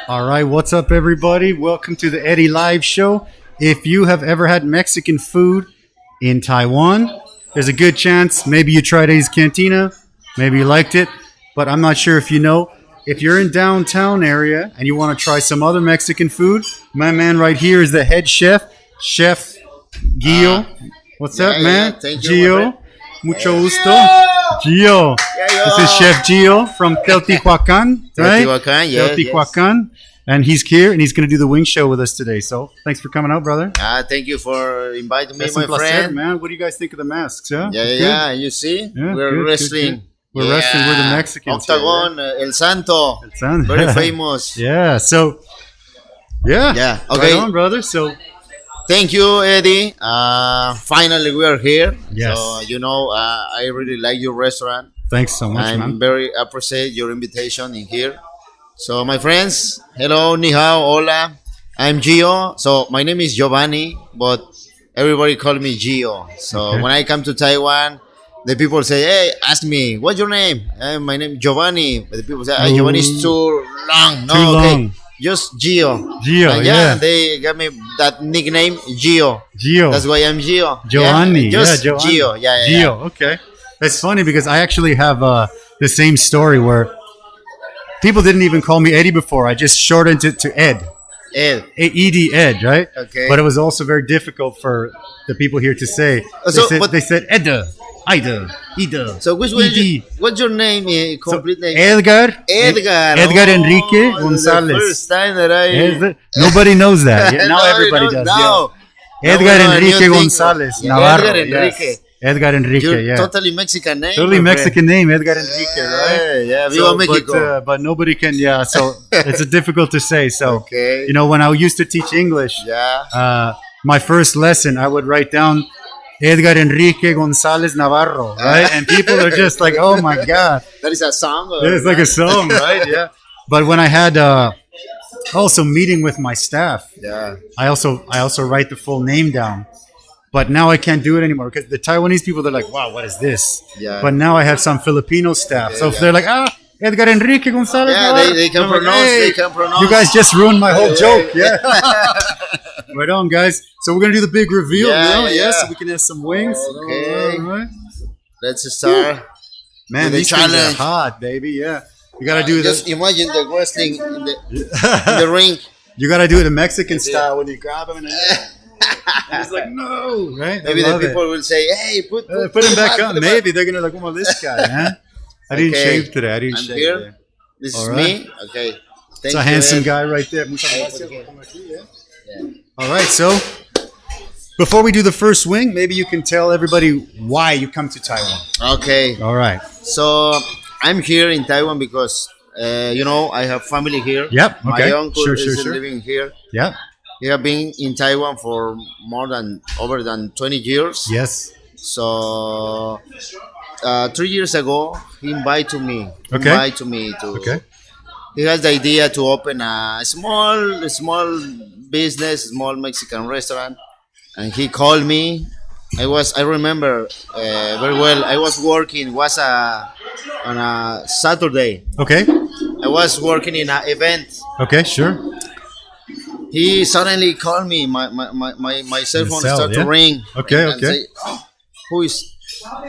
All right, what's up, everybody? Welcome to the Eddy Live Show. If you have ever had Mexican food in Taiwan, there's a good chance maybe you tried Eddy's Cantina, maybe you liked it, but I'm not sure if you know. If you're in downtown area and you want to try some other Mexican food, my man right here is the head chef, Chef Gio. What's up, man? Thank you, Gio. Mucho gusto. Gio. This is Chef Gio from Teotihuacan, right? Teotihuacan, yes. Teotihuacan. And he's here, and he's going to do the wing show with us today. So thanks for coming out, brother. Thank you for inviting me, That's my un placer, friend. Man. What do you guys think of the masks? Yeah, Yeah. You see, we're wrestling. Good. We're wrestling. We're the Mexicans. Octagon, here, El Santo. El Santo. Very famous. Yeah. So, yeah. Okay. Right on, brother. So, thank you, Eddy. Finally, we are here. Yes. So, I really like your restaurant. Thanks so much, I'm man. very appreciate your invitation in here. So, my friends, hello, ni hao, hola. I'm Gio. So, my name is Giovanni, but everybody call me Gio. So, when I come to Taiwan, the people say, hey, ask me, what's your name? My name is Giovanni. But the people say, Giovanni is too long. No, Too okay. long. Just Gio. Gio, Yeah, they got me that nickname, Gio. Gio. That's why I'm Gio. Giovanni. Just Giovanni. Gio. Yeah. Gio. Okay. That's funny because I actually have the same story where people didn't even call me Eddy before. I just shortened it to Ed. Ed. E-D, Ed, right? Okay. But it was also very difficult for the people here to say. They said Edda, Ida, Ida. So which one? Ed. What's your name? Complete name? Edgar. Edgar. Edgar Enrique The Gonzalez. first time that I. Nobody knows that. Yeah, now No, everybody no, does. no. Yeah. Edgar No, Enrique new thing. Gonzalez Yeah, Navarro. Edgar Enrique. Yes. Edgar Enrique. You're Yeah. totally Mexican name. Totally my Mexican name, Edgar Enrique, right? Yeah. Viva Mexico. But nobody can. Yeah. So it's difficult to say. So Okay. when I used to teach English, Yeah. my first lesson I would write down Edgar Enrique Gonzalez Navarro, right? And people are just like, "Oh my God!" That is a song. Or It's like a song, right? Yeah. But when I had also meeting with my staff, Yeah. I also write the full name down. But now I can't do it anymore because the Taiwanese people, they're like, wow, what is this? Yeah. But now I have some Filipino staff. So if they're like, Edgar Enrique Gonzalez. Yeah, they can I'm like, pronounce. "Hey, They can pronounce. you guys just ruined my whole joke. Yeah. Right on, guys. So we're going to do the big reveal. Yeah. So we can have some wings. Okay. All right. Let's start. Man, With the these things are challenge. hot, baby. Yeah. You got to do Just this. imagine the wrestling in the ring. You got to do it the Mexican style when you grab them and it's like, no. Right? Maybe I the love people it. will say, "Hey, put Put him back up. Maybe they're gonna like, oh, this guy, huh? I didn't Okay. shave today. I didn't I'm shave here. today. This All is right. me. Okay. Thank It's a you, handsome Ed. guy right there. Muchas gracias. Yeah. All right, so before we do the first wing, maybe you can tell everybody why you come to Taiwan. Okay. All right. So I'm here in Taiwan because I have family here. Yep. Okay. My uncle Sure. is living here. Yep. He have been in Taiwan for over than 20 years. Yes. So 3 years ago, he invited me. Okay. To. He has the idea to open a small business, small Mexican restaurant, and he called me. I remember very well. I was working. On a Saturday. Okay. I was working in an event. Okay. Sure. He suddenly called me. My cell phone started to ring. Okay. And say, who is?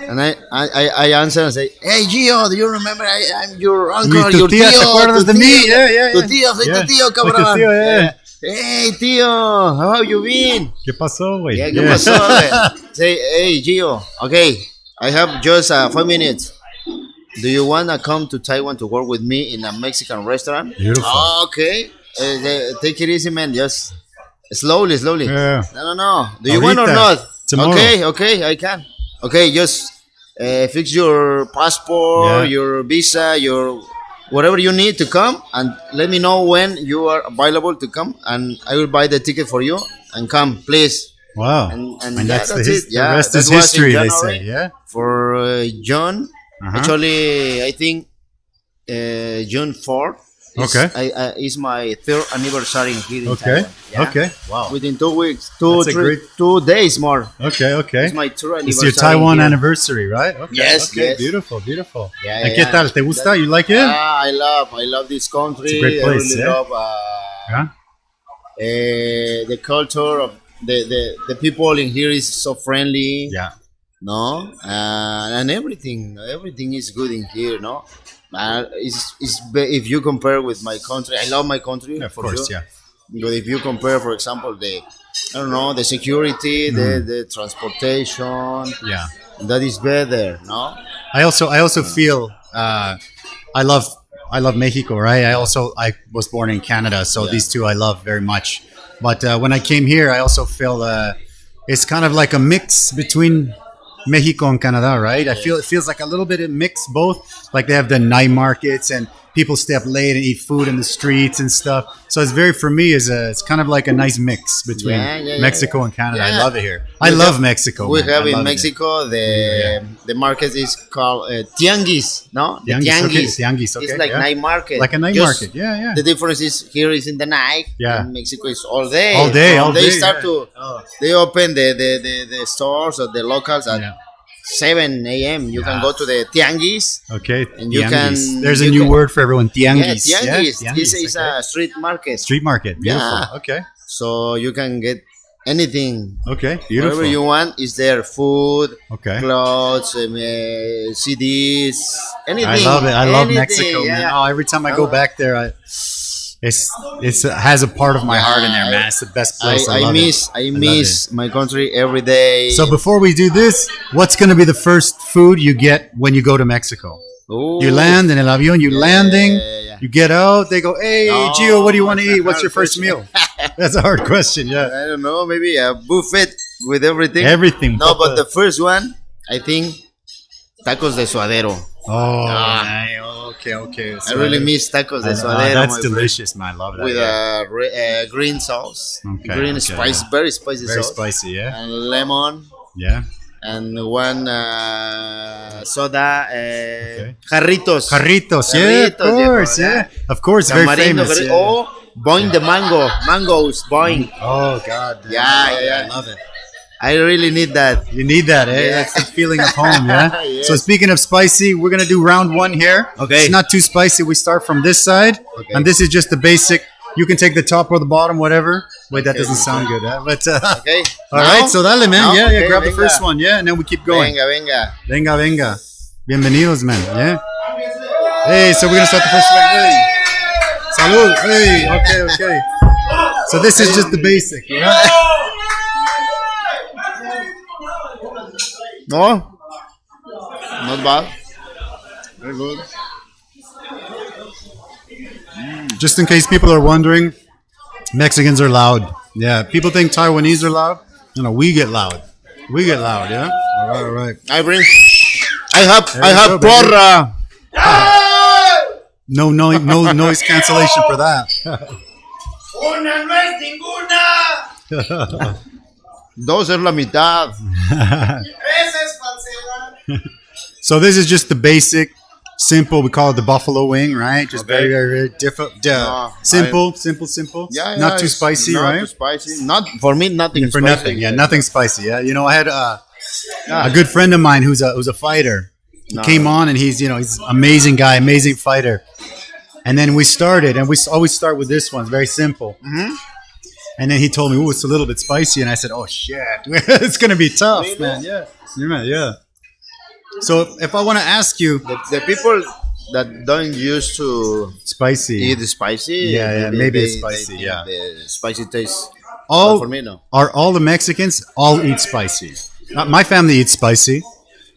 And I answer and say, "Hey Gio, do you remember I'm your uncle, your tía, ¿te tío, acuerdas de mí? Yeah. Tu tío, soy tu tío, cabrón. Soy tu tío, yeah. Hey tío, how have you been? ¿Qué pasó, güey? Yeah, ¿qué pasó, güey? Say, hey Gio, okay, I have just 5 minutes. Do you wanna come to Taiwan to work with me in a Mexican restaurant? Beautiful. Okay. Take it easy, man. Just slowly. Yeah. No. Do you want or Ahorita. not? Tomorrow. Okay, I can. Okay, just fix your passport, your visa, your whatever you need to come, and let me know when you are available to come, and I will buy the ticket for you and come, please. Wow. And that's that's it. it. Yeah, the rest that is was in history, they January. say. Yeah. For John, Uh-huh. actually, I think June 4th. Okay. It's my third anniversary here in Okay. Taiwan. Yeah. Okay. Wow. Within 2 weeks, That's a great- 2 days more. Okay. Okay. It's my third It's anniversary. your Taiwan here. anniversary, right? Okay. Yes, Okay. yes. Beautiful. Beautiful. Yeah, ¿Y qué yeah. tal? ¿Te gusta? You like it? I love this country. It's a great place, I really yeah. love Yeah. the culture of the people in here is so friendly. Yeah. No, and everything is good in here. No, if you compare with my country, I love my country. Yeah, of for course. sure. Yeah. But if you compare, for example, the security, the transportation, Yeah. that is better. No. I also feel I love Mexico, right? I was born in Canada, so Yeah. these two I love very much. But when I came here, I also feel it's kind of like a mix between Mexico and Canada, right? I feel it feels like a little bit of mix both. Like they have the night markets and people stay up late and eat food in the streets and stuff. So for me it's kind of like a nice mix between Mexico and Canada. I love it here. I love Mexico. We man. have I in love it. Mexico the market is called tianguis, no? The Tianguis, okay, tianguis, okay, It's like yeah. night market. Like a night Just market. Yeah, yeah. The difference is here is in the night. Yeah. In Mexico is all day. All day, all they day, start yeah. to Oh. they open the stores or the locals at Yeah. 7 a.m. You can go to the tianguis. Okay. And you tianguis. can- There's a you new can- word for everyone. Tianguis. Yeah, tianguis. Yeah, It's okay. a street market. Street market. Beautiful. Yeah. Okay. So you can get anything. Okay. Beautiful. Whatever you want is there. Food, Okay. clothes, CDs, anything. I love it. I love anything, Mexico, man. yeah. Oh, every time I go back there, it has a part of my heart in there, man. It's the best place. I love it. I miss my country every day. So before we do this, what's going to be the first food you get when you go to Mexico? Ooh. You land in el avión, landing, yeah. you get out, they go, hey, No, Gio, what do you want to that's a eat? What's your hard first question. meal? That's a hard question, yeah. I don't know, maybe a buffet with everything. Everything. No, but the first one, I think, tacos de suadero. Oh, Ah. nice. Okay. I really miss tacos de suadero. That's my friend. delicious, man. I love that. With yeah. a green sauce, Okay, green okay, spice, yeah. very spicy Very sauce, spicy, yeah. and lemon, Yeah. and one soda, Okay. jarritos. Jarritos, yeah, of Jarritos, course, yeah. yeah. Of course, very Tamarindo, famous. Yeah. or boing the mangoes, boing. Oh, God. Yeah. I love it. I really need that. You need that, eh? Yeah. That's the feeling of home, yeah? Yes. So speaking of spicy, we're going to do round one here. Okay. It's not too spicy. We start from this side. Okay. And this is just the basic. You can take the top or the bottom, whatever. Wait, that Okay, doesn't sound good, huh? But, Okay. all right, so dale, man. Now? Yeah, Okay, grab the venga. first one, yeah? And then we keep going. Venga. Venga. Bienvenidos, man. Yeah. Hey, so we're going to start the first one. Hey. Salud. Hey, okay. So this is just the basic, yeah? No, not bad. Very good. Just in case people are wondering, Mexicans are loud. Yeah, people think Taiwanese are loud. No, we get loud. Yeah? All right. I There you have go, baby. porra. No noise cancellation for that. Una no es ninguna. Dos es la mitad. Esa es falsedad. So this is just the basic, simple. We call it the buffalo wing, right? Just Okay. very different. Simple. Yeah, Not too it's spicy, not right? Too spicy. Not for me. Nothing. For spicy. nothing. Yeah, nothing spicy. Yeah, you know, I had a good friend of mine who's a fighter. He came on and he's amazing guy, amazing fighter. And then we started, and we always start with this one. It's very simple. Mm-hmm. And then he told me, "Oh, it's a little bit spicy," and I said, "Oh shit, it's gonna be tough, Really? man." Yeah. So if I want to ask you, The people that don't used to spicy, eat spicy. Yeah, maybe it's spicy, think yeah. the spicy taste. all For me, no. are all the Mexicans all eat spicy? My family eats spicy.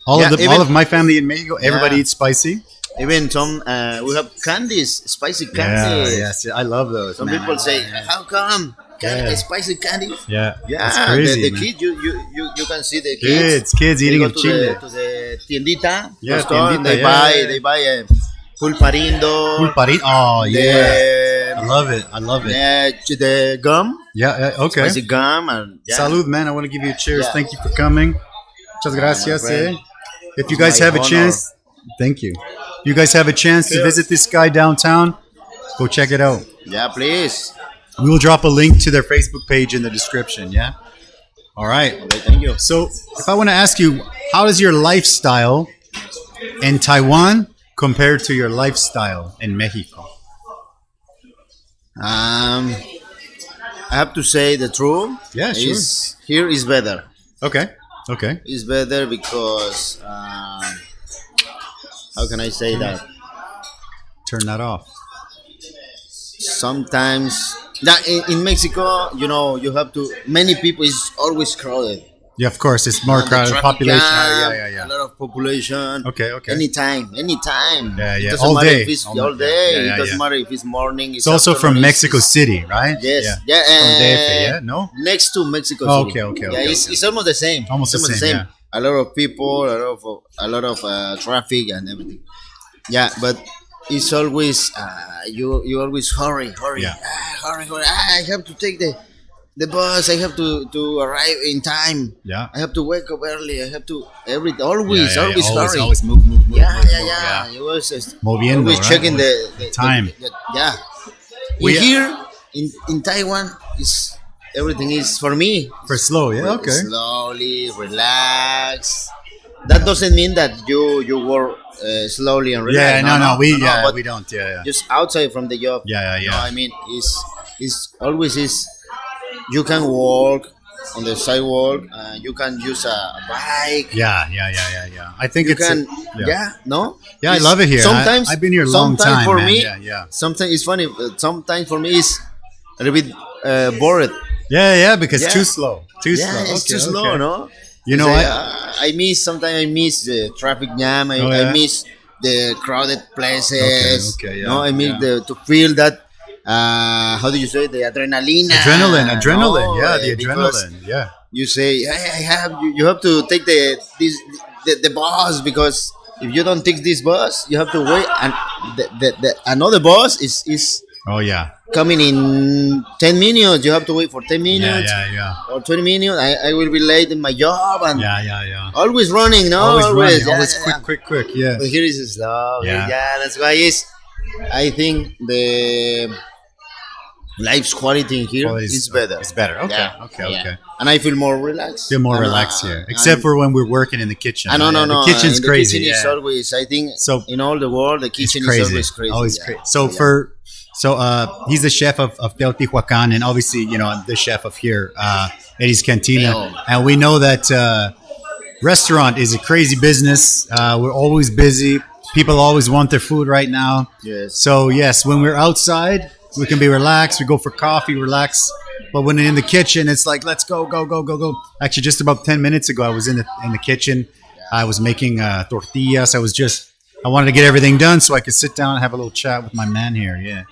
All Yeah, of my family in Mexico, everybody Yeah. eats spicy. Even some we have candies, spicy candies. Yes, I love those. Some man. people say, "How come? Spicy candy?" Yeah, Yeah, it's crazy. the man. kid, you can see the kids. Kids They eating go a chile. to the tiendita, Yeah, the store, and tiendita, they buy a pulparindo, Pulparin. Oh yeah, I love it. the gum, Okay. spicy gum, and Salud, man. I want to give you a cheers. Yeah. Thank you for coming. Muchas gracias. friend. If you guys my have a honor. chance, thank you. You guys have a chance to visit this guy downtown. Go check it out. Yeah, please. We will drop a link to their Facebook page in the description. Yeah. All right. Okay, thank you. So, if I want to ask you, how does your lifestyle in Taiwan compare to your lifestyle in Mexico? I have to say the truth. Yeah, sure. Here is better. Okay. It's better because how can I say that? Turn that off. Sometimes in Mexico, you have to. Many people is always crowded. Yeah, of course, it's more crowded population. Yeah. A lot of population. Okay. Anytime. Yeah. It doesn't All matter day. if it's all day. It doesn't matter if it's morning. It's also from Mexico City, right? Yes. Yeah. From DF, yeah? No? Next to Mexico City. Okay. Yeah, it's almost the same. Almost the same. Yeah. A lot of people, a lot of traffic and everything. Yeah, but it's always you always hurry. Yeah. Hurry. I have to take the bus. I have to arrive in time. Yeah. I have to wake up early. I have to always hurry. Always move. Yeah. You always Moviendo, always right? checking the time. Yeah. Here in Taiwan is everything is for me. For slow, yeah, okay. Slowly, relax. That doesn't mean that you work slowly and relax. Yeah, we don't. Yeah. Just outside from the job. Yeah. You know what I mean, it's always is. You can walk on the sidewalk. You can use a bike. Yeah. I think You it's can. No. Yeah, I love it here. Sometimes I've been here a long time, for man. me, Yeah. Sometimes it's funny. Sometimes for me, it's a little bit bored. Yeah, because too slow. It's too slow, no? You know what? Sometimes I miss the traffic jam. I miss the crowded places. Okay, No, I miss to feel that. How do you say the adrenaline? Adrenaline. Yeah, the because adrenaline. Yeah. You say, you have to take the bus because if you don't take this bus, you have to wait, and the another bus is Oh yeah. coming in 10 minutes. You have to wait for 10 minutes. Yeah. Or 20 minutes. I will be late in my job and Yeah. always running. No, Always running. Yeah, Always yeah. quick. Yeah. But here is slow. Yeah. That's why I think the life's quality in here is better. It's better. Okay. Yeah. Okay. Yeah. And I feel more relaxed. Feel more relaxed here, except for when we're working in the kitchen. No. The kitchen's in crazy. The kitchen is always. I think So in all the world, the kitchen is always crazy. Always crazy. So he's the chef of Teotihuacan, and obviously, I'm the chef of here, Eddy's Cantina. And we know that restaurant is a crazy business. We're always busy. People always want their food right now. Yes. So yes, when we're outside, we can be relaxed. We go for coffee, relax. But when in the kitchen, it's like, let's go. Actually, just about 10 minutes ago, I was in the kitchen. I was making tortillas. I wanted to get everything done so I could sit down and have a little chat with my man here. Yeah.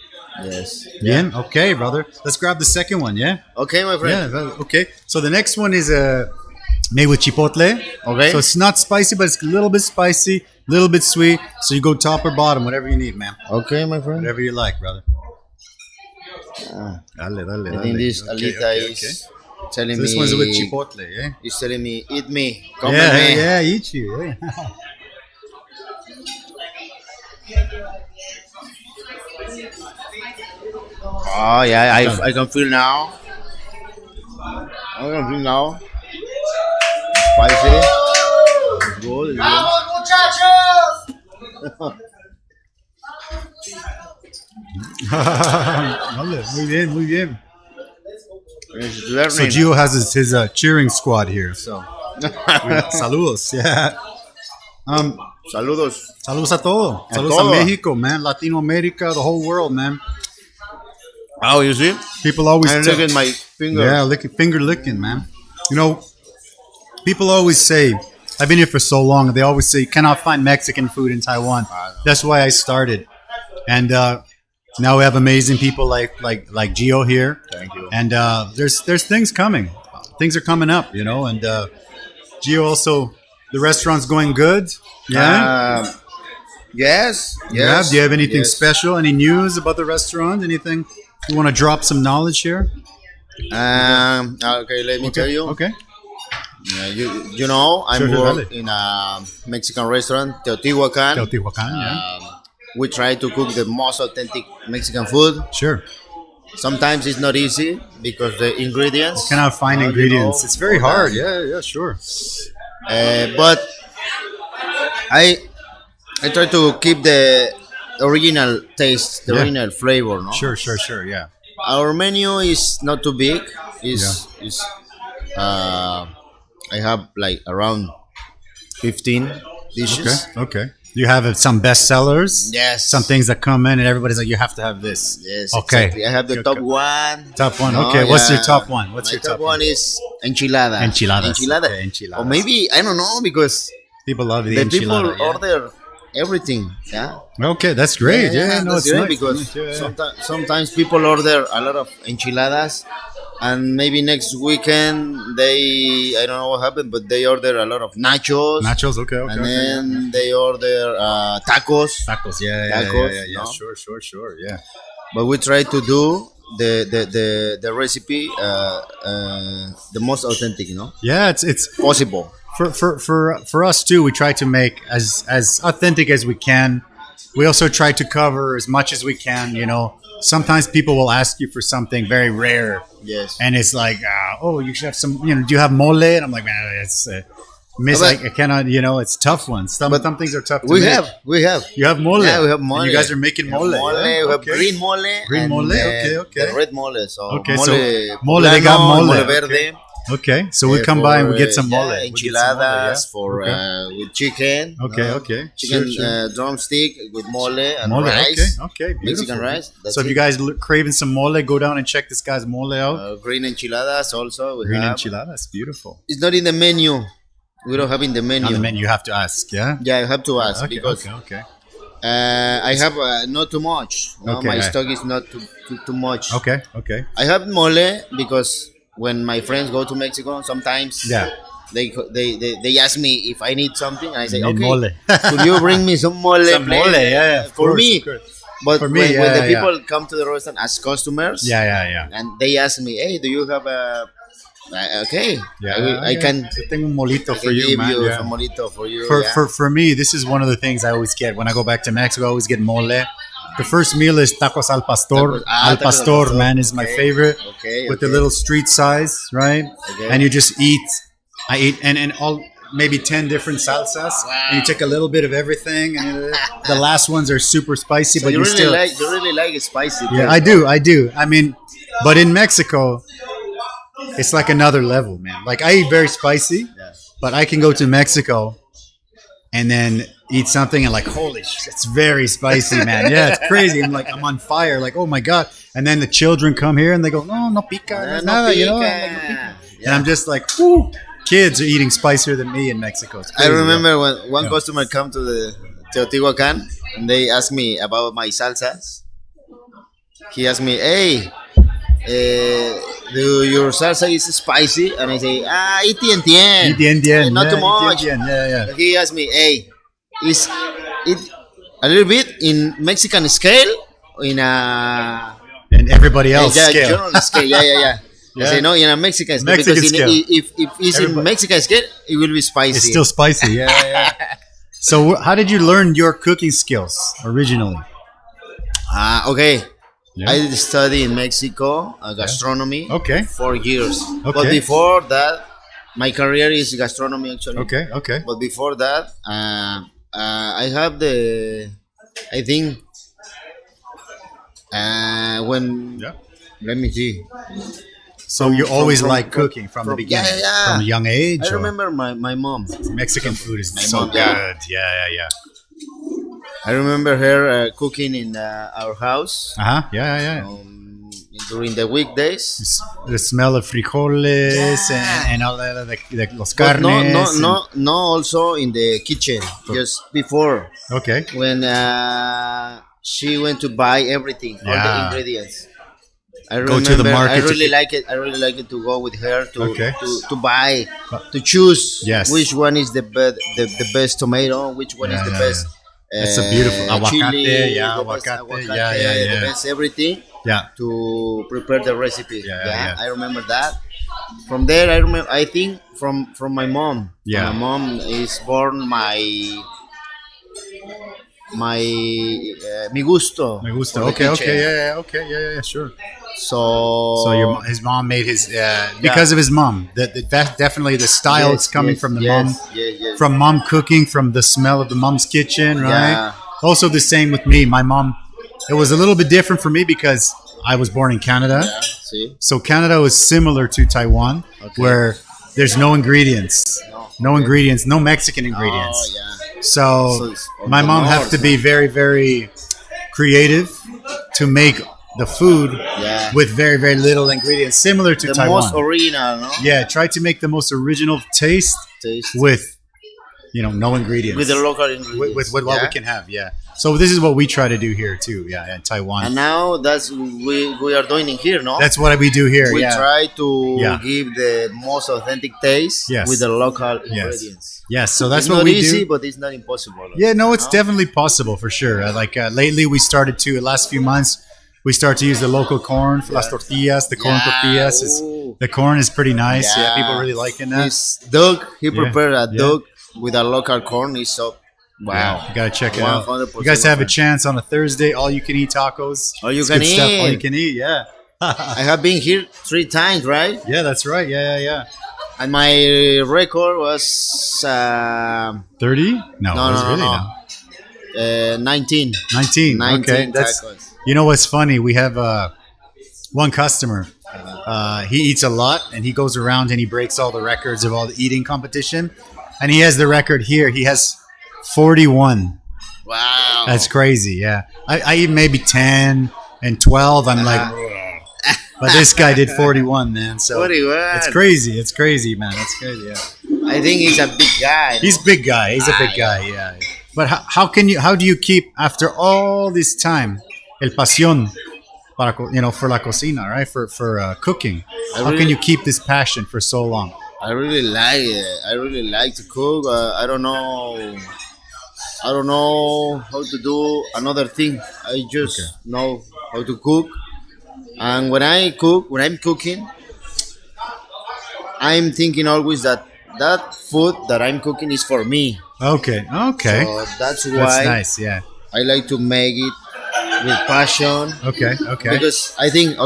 Yes. Yeah. Okay, brother. Let's grab the second one. Yeah. Okay, my friend. Yeah. Okay. So the next one is made with chipotle. Okay. So it's not spicy, but it's a little bit spicy, a little bit sweet. So you go top or bottom, whatever you need, man. Okay, my friend. Whatever you like, brother. Dale. I think this Alita is telling So this me. one's with chipotle, yeah? He's telling me, eat me. Come Yeah, with me. yeah, eat you. Yeah. Oh, yeah, I can feel now. Spicy. It's good. Vale, muy bien. It's learning. So Gio has his cheering squad here. So saludos, yeah. Saludos. Saludos a todo. A Saludos todo. a Mexico, man. Latino America, the whole world, man. Oh, you see? People always I'm looking at my finger. Yeah, finger licking, man. People always say, I've been here for so long, they always say, you cannot find Mexican food in Taiwan. That's why I started. And now we have amazing people like Gio here. Thank you. And there's things coming. Things are coming up, and Gio also, the restaurant's going good. Yeah? Yes. Yeah. Do you have anything yes. special? Any news about the restaurant? Anything you want to drop some knowledge here? Okay, let me tell you. Okay. You know, I'm Sure, working in a Mexican restaurant, Teotihuacan. Teotihuacan, yeah. we try to cook the most authentic Mexican food. Sure. Sometimes it's not easy because the ingredients. Cannot find ingredients. It's very hard. Yeah, sure. But I try to keep the original taste, the original flavor. No? Sure. Yeah. Our menu is not too big. I have like around 15 dishes. Okay. You have some best sellers. Yes. Some things that come in and everybody's like, you have to have this. Yes. Okay. Exactly. I have the top one. Top one. No, Okay. What's your top one? What's My your top top one? Is enchilada. Enchiladas. Okay, enchiladas. Or maybe I don't know because People love the the enchilada. people order everything. Yeah. Okay, that's great. Yeah, no, that's it's great nice. because Yeah. sometimes people order a lot of enchiladas, and maybe next weekend I don't know what happened, but they order a lot of nachos, Nachos. Okay. and then they order tacos. Tacos. Yeah. Tacos, Yeah. no? Sure. Yeah. But we try to do the recipe the most authentic, Yeah. It's possible. for us too. We try to make as authentic as we can. We also try to cover as much as we can. Sometimes people will ask you for something very rare, Yes. and it's like, you should have some. Do you have mole? And I'm like, man, it's But- I cannot. It's tough ones. Some things are tough to We make. have. You have mole. Yeah, we have mole. And you guys are making We have mole. mole. Yeah? We have Okay. green mole. Green and, mole, okay. The red mole. So Okay, mole, so mole, they got poblano, mole, verde. Okay, so we come by and we get some mole. Yeah, We get some mole, enchiladas yeah? for Okay. with chicken. Okay. Chicken Sure. drumstick with mole and Mole. rice. Okay. Beautiful. Mexican rice. That's So if it. you guys craving some mole, go down and check this guy's mole out. Green enchiladas also. We Green have. enchiladas, beautiful. It's not in the menu. We don't have in the menu. On the menu, you have to ask. Yeah. Yeah, I have to ask because Okay. I have not too much. No, Okay. my stock is not too much. Okay. I have mole because when my friends go to Mexico, sometimes Yeah. they ask me if I need something, and I say, Need okay, mole. could you bring me some mole? Some please?" mole, yeah, of for course, me. of course. But For me, when the yeah. people come to the restaurant as customers, Yeah. and they ask me, hey, do you have a okay? Yeah. I can. I think un molito I for can you, give man. you Yeah. some molito for you. For, yeah. for me, this is one of the things I always get when I go back to Mexico. I always get mole. The first meal is tacos al pastor. Tacos- Al tacos al pastor, pastor. man, is my Okay. favorite. Okay, With the okay. little street size, right? Okay. And you just eat. I eat and all maybe 10 different salsas. And you take a little bit of everything. And the last ones are super spicy, So but you you really still. like it spicy. Yeah, too. I do. I mean, but in Mexico, it's like another level, man. Like I eat very spicy, Yeah. but I can go to Mexico and then eat something and like, holy shit, it's very spicy, man. Yeah, it's crazy. I'm on fire. Like, oh my God. And then the children come here and they go, no pica, no No nada, pica. I'm like, no pica. And I'm just like, whoo, kids are eating spicier than me in Mexico. It's I crazy, remember when one Yeah. customer come to the Teotihuacan and they asked me about my salsas. He asked me, "Hey, do your salsa is spicy?" And I say, Indian, itientien, not too much." Yeah. He asked me, "Hey, is it a little bit in Mexican scale, in a And everybody else yeah, scale. general scale? Yeah. I say Yeah. no, in a Mexican scale. Mexican because scale. if it's in Everybody- Mexican scale, it will be spicy. It's still spicy. Yeah. So, how did you learn your cooking skills originally? Okay. Yeah. I did study in Mexico gastronomy. Okay. 4 years. But Okay. before that, my career is gastronomy actually. Okay. But before that, I have I think when Yeah. let me see. So you always from- like cooking from the beginning, yeah. from a young age. I or- remember my mom. Mexican food is My so mom, yeah. good. Yeah. I remember her cooking in our house Yeah. during the weekdays. The smell of frijoles and all that, like los But carnes. no. Also in the kitchen, just before Okay. when she went to buy everything, all the Yeah. ingredients. I Go remember. to the market I to really pick- like it. I really like it to go with her Okay. to buy, to choose Yes. which one is the best tomato, which one is the best. It's a beautiful chili, aguacate, yeah, the best aguacate, yeah. the best everything Yeah. to prepare the recipe. Yeah. I remember that. From there, I remember. I think from my mom. Yeah. My mom is born my mi gusto. My gusto. for the Okay, kitchen. yeah, sure. So His mom made his because of his mom. That definitely the style is coming from the mom, from mom cooking, from the smell of the mom's kitchen, right? Yeah. Also, the same with me. My mom. It was a little bit different for me because I was born in Canada. Yeah, see? So Canada was similar to Taiwan, where there's no ingredients, no ingredients, no Mexican ingredients. Oh, yeah. So it's on my the mom have north, to be very, very creative to make the food with very, very little ingredients, similar to The Taiwan. most original, no? Yeah, try to make the most original taste Taste. with, no ingredients. With the local ingredients. With what we can have, yeah. So this is what we try to do here too, in Taiwan. And now that's we are doing it here, no? That's what we do here, we yeah. try to give the most authentic taste with the local ingredients. Yes, so that's It's what not we easy, do. but it's not impossible. Yeah, no, it's definitely possible for sure. Lately, we started to, last few months, we start to use the local corn for las tortillas. The corn tortillas the corn is pretty nice. Yeah, people really liking that. This dog, he prepared a dog with a local corn. It's so wow. Yeah, you gotta check it out. 100% You guys have a chance on a Thursday. All you can eat tacos. All you It's can good stuff. All eat. you can eat. Yeah. I have been here 3 times, right? Yeah, that's right. Yeah. And my record was 30? No, it was really no. 19. 19. Okay, 19 that's. tacos. You know what's funny? We have one customer. He eats a lot, and he goes around and he breaks all the records of all the eating competition. And he has the record here. He has 41. Wow. That's crazy. Yeah, I eat maybe 10 and 12. I'm like, but this guy did 41, man. So 41. it's crazy. It's crazy, man. It's crazy. Yeah. I think he's a big guy. He's a big guy. He's a big guy. Yeah. But how do you keep after all this time el pasión para for la cocina, right? For cooking. How can you keep this passion for so long? I really like it. I really like to cook. I don't know how to do another thing. I just know how to cook. And when I'm cooking, I'm thinking always that food that I'm cooking is for me. Okay. So that's why That's nice. Yeah. I like to make it with passion. Okay. Because I think, I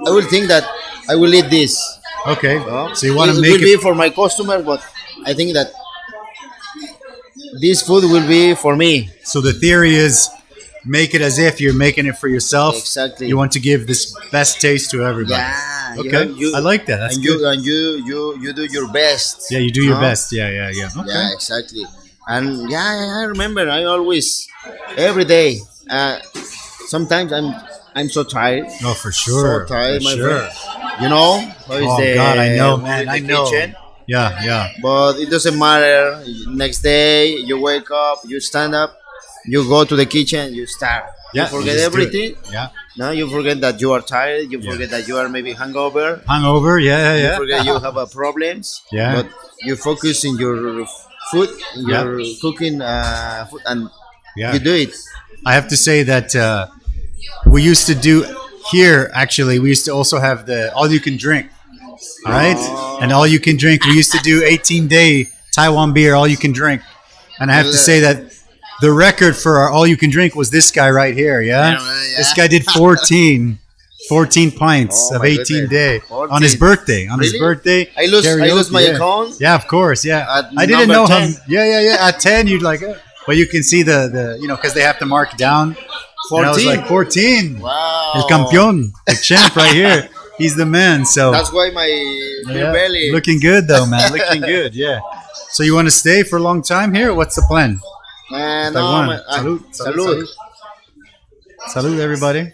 will think that I will eat this. Okay. No? So you want to It make will be for my customer, but I think that this food will be for me. So the theory is make it as if you're making it for yourself. Exactly. You want to give this best taste to everybody. Yeah. Okay. I like that. That's and good. you do your best. Yeah, you do your no? best. Yeah. Okay. Yeah, exactly. And I remember I always every day. Sometimes I'm so tired. Oh, for sure. So tired, for my sure. friend. You know how is Oh the God, I know, food man. in the I know. kitchen? Yeah. But it doesn't matter. Next day, you wake up, you stand up, you go to the kitchen, you start. Yeah, You forget just do it. everything. Yeah. No, you forget that you are tired. You forget that you are maybe hungover. Hungover. Yeah. You forget you have problems. Yeah. But you focus in your food, in your cooking food, and Yeah. you do it. I have to say that we used to do here. Actually, we used to also have the all you can drink. All right, and all you can drink. We used to do 18-day Taiwan beer, all you can drink, and I have to say that the record for our all you can drink was this guy right here. Yeah, this guy did 14 pints of my 18-day goodness. on his 14. birthday. On his Really? birthday, I lose my account. Yeah, of course. Yeah, At I didn't number know 10. him. Yeah. At 10, you'd like, but you can see the because they have to mark down. 14. And I was like 14. Wow. El campeón, the champ right here. He's the man. So That's why my belly. looking good though, man. Looking good. Yeah. So you want to stay for a long time here? What's the plan? No, Taiwan. Salud. Salud, everybody.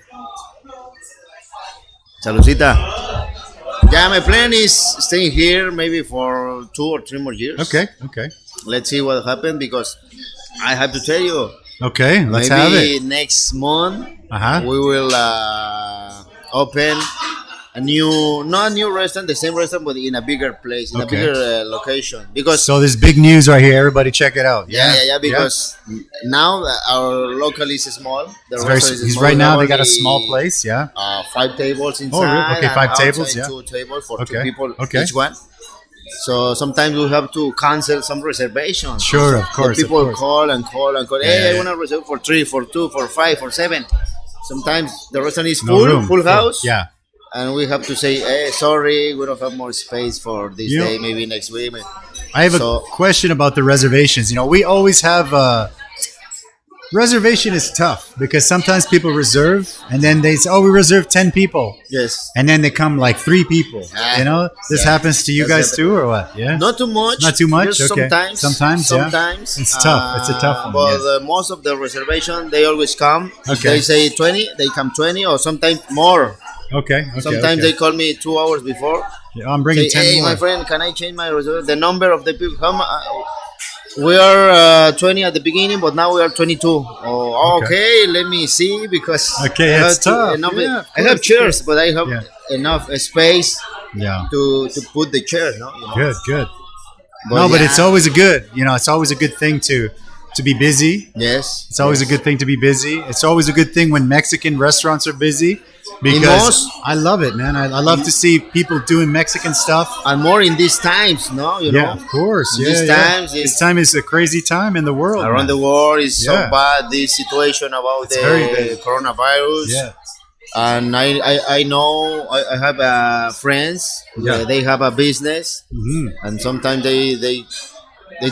Saludcita. Yeah, my plan is staying here maybe for 2 or 3 more years. Okay. Let's see what happens because I have to tell you. Okay. Let's have Maybe it. next month Uh-huh. we will open not a new restaurant, the same restaurant, but in a bigger place, in a Okay. bigger location. Because So this big news right here. Everybody check it out. yeah. Because now our local is small. The It's very, restaurant is he's small. right We now. have They got a only, small place. Yeah. 5 tables inside. Oh, really? Okay, and 5 tables, outside yeah. 2 tables for Okay, 2 people okay. each one. So sometimes we have to cancel some reservations. Sure, of So course. people of course. call and call and call. Yeah, Hey, I yeah. want to reserve for 3, for 2, for 5, for 7. Sometimes the restaurant is No full, room. full house. Yeah. And we have to say, hey, sorry, we don't have more space for this You know- day, maybe next week. I have a So- question about the reservations. We always have reservation is tough because sometimes people reserve and then they say, "Oh, we reserved 10 people," Yes. and then they come like 3 people. This Yeah. happens to you That's guys too, or what? Yeah. Not too much. Not too much? Just Okay. Sometimes. Sometimes, yeah. It's tough. It's a tough one, But yeah. most of the reservation, they always come. If Okay. they say 20, they come 20 or sometimes more. Okay. Sometimes they call me 2 hours before. Yeah, I'm bringing Say, 10 hey, more. my friend, can I change my reservation? The number of the people come. We are 20 at the beginning, but now we are 22. Oh, okay. Let me see because Okay, I it's have tough. enough, Yeah, of I have course, chairs, but I have Yeah. enough space Yeah. to put the chairs. No, Good. Good. But it's always it's always a good thing to be busy. Yes. It's always a good thing to be busy. It's always a good thing when Mexican restaurants are busy because I love it, man. I love to see people doing Mexican stuff. And more in these times, no? You know? Of course. In Yeah, these yeah. times, This time is a crazy time in the world. Around man. the world is so Yeah. bad, this situation about very the bad. coronavirus. Yeah. And I know I have friends, Yeah. they have a business, Mhm. and sometimes they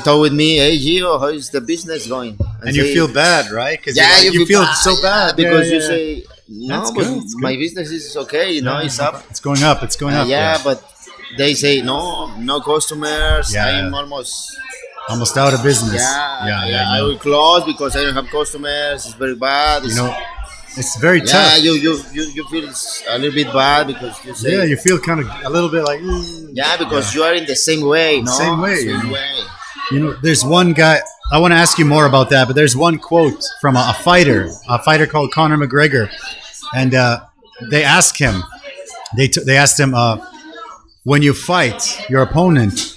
talk with me, hey Gio, how is the business going? And you say, feel bad, right? Because yeah, you feel so bad because Yeah, you yeah. say no, That's but good, it's my good. business is okay, it's up. It's going up. It's going up. Yeah, but they say no customers. Yeah. I'm Almost out of business. I I know. will close because I don't have customers. It's very bad. It's very yeah, tough. you feel a little bit bad because you say Yeah, you feel kind of a little bit like. yeah, because you are in the same way, no? Same way, Same way. There's one guy. I want to ask you more about that, but there's one quote from a fighter called Conor McGregor, and they asked him. They asked him, when you fight your opponent,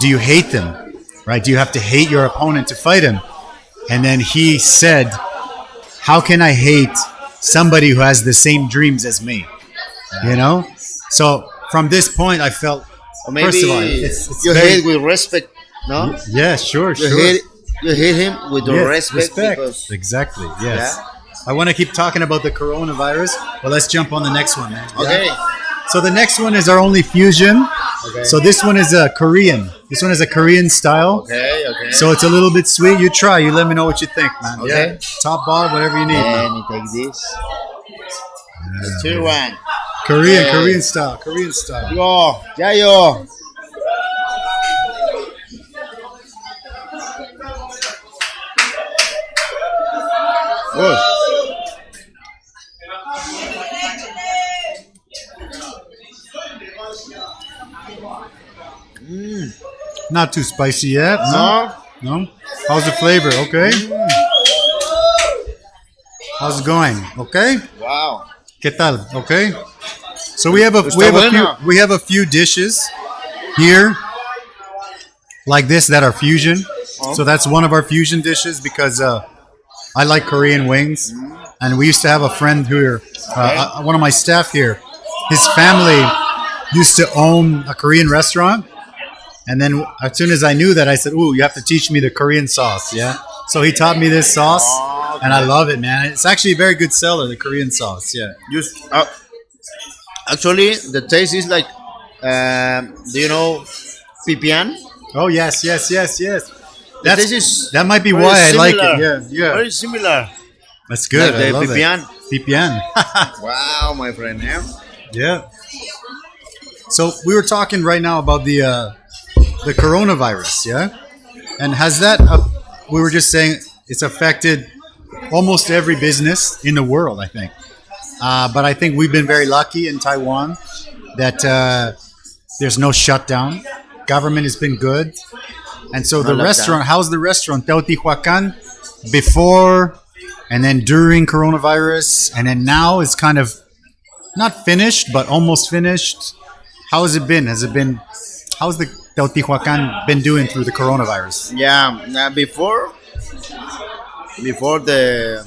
do you hate them? Right? Do you have to hate your opponent to fight him? And then he said, how can I hate somebody who has the same dreams as me? So from this point, I felt, Or maybe first of all, it's you very- hate with respect, no? Yeah, sure. You hate him with Yes, respect because Exactly. Yes. Yeah. I want to keep talking about the coronavirus, but let's jump on the next one, man. okay. Yeah? So the next one is our only fusion. Okay. So this one is a Korean. This one is a Korean style. Okay. So it's a little bit sweet. You try. You let me know what you think, man. Okay. Yeah. Top bar, whatever you need. Let Man. me take this. Tier one. Korean, Yeah. Korean style. Korean style. Yo, Yayo. Good. Not too spicy yet. No? No. How's the flavor? Okay. How's it going? Okay. Wow. ¿Qué tal? Okay. So we have bueno. a few dishes here like this that are fusion. Oh. So that's one of our fusion dishes because I like Korean wings, and we used to have a friend here, one of my staff here. His family used to own a Korean restaurant, and then as soon as I knew that, I said, "Ooh, you have to teach me the Korean sauce." Yeah. So he taught me this sauce, and I love it, man. It's actually a very good seller, the Korean sauce. Yeah. Actually, the taste is like, do you know pipián? Oh yes. That Might be very why I like similar. it. Yeah. Very similar. That's good. Like I the love pipián. it. Pipián. Wow, my friend. Yeah? Yeah. So we were talking right now about the coronavirus, yeah, and has that? We were just saying it's affected almost every business in the world, I think. But I think we've been very lucky in Taiwan that there's no shutdown. Government has been good, and so the lockdown. restaurant. How's the restaurant Teotihuacan before and then during coronavirus, and then now it's kind of not finished, but almost finished. How has it been? How's the Teotihuacan been doing through the coronavirus? Yeah. Before the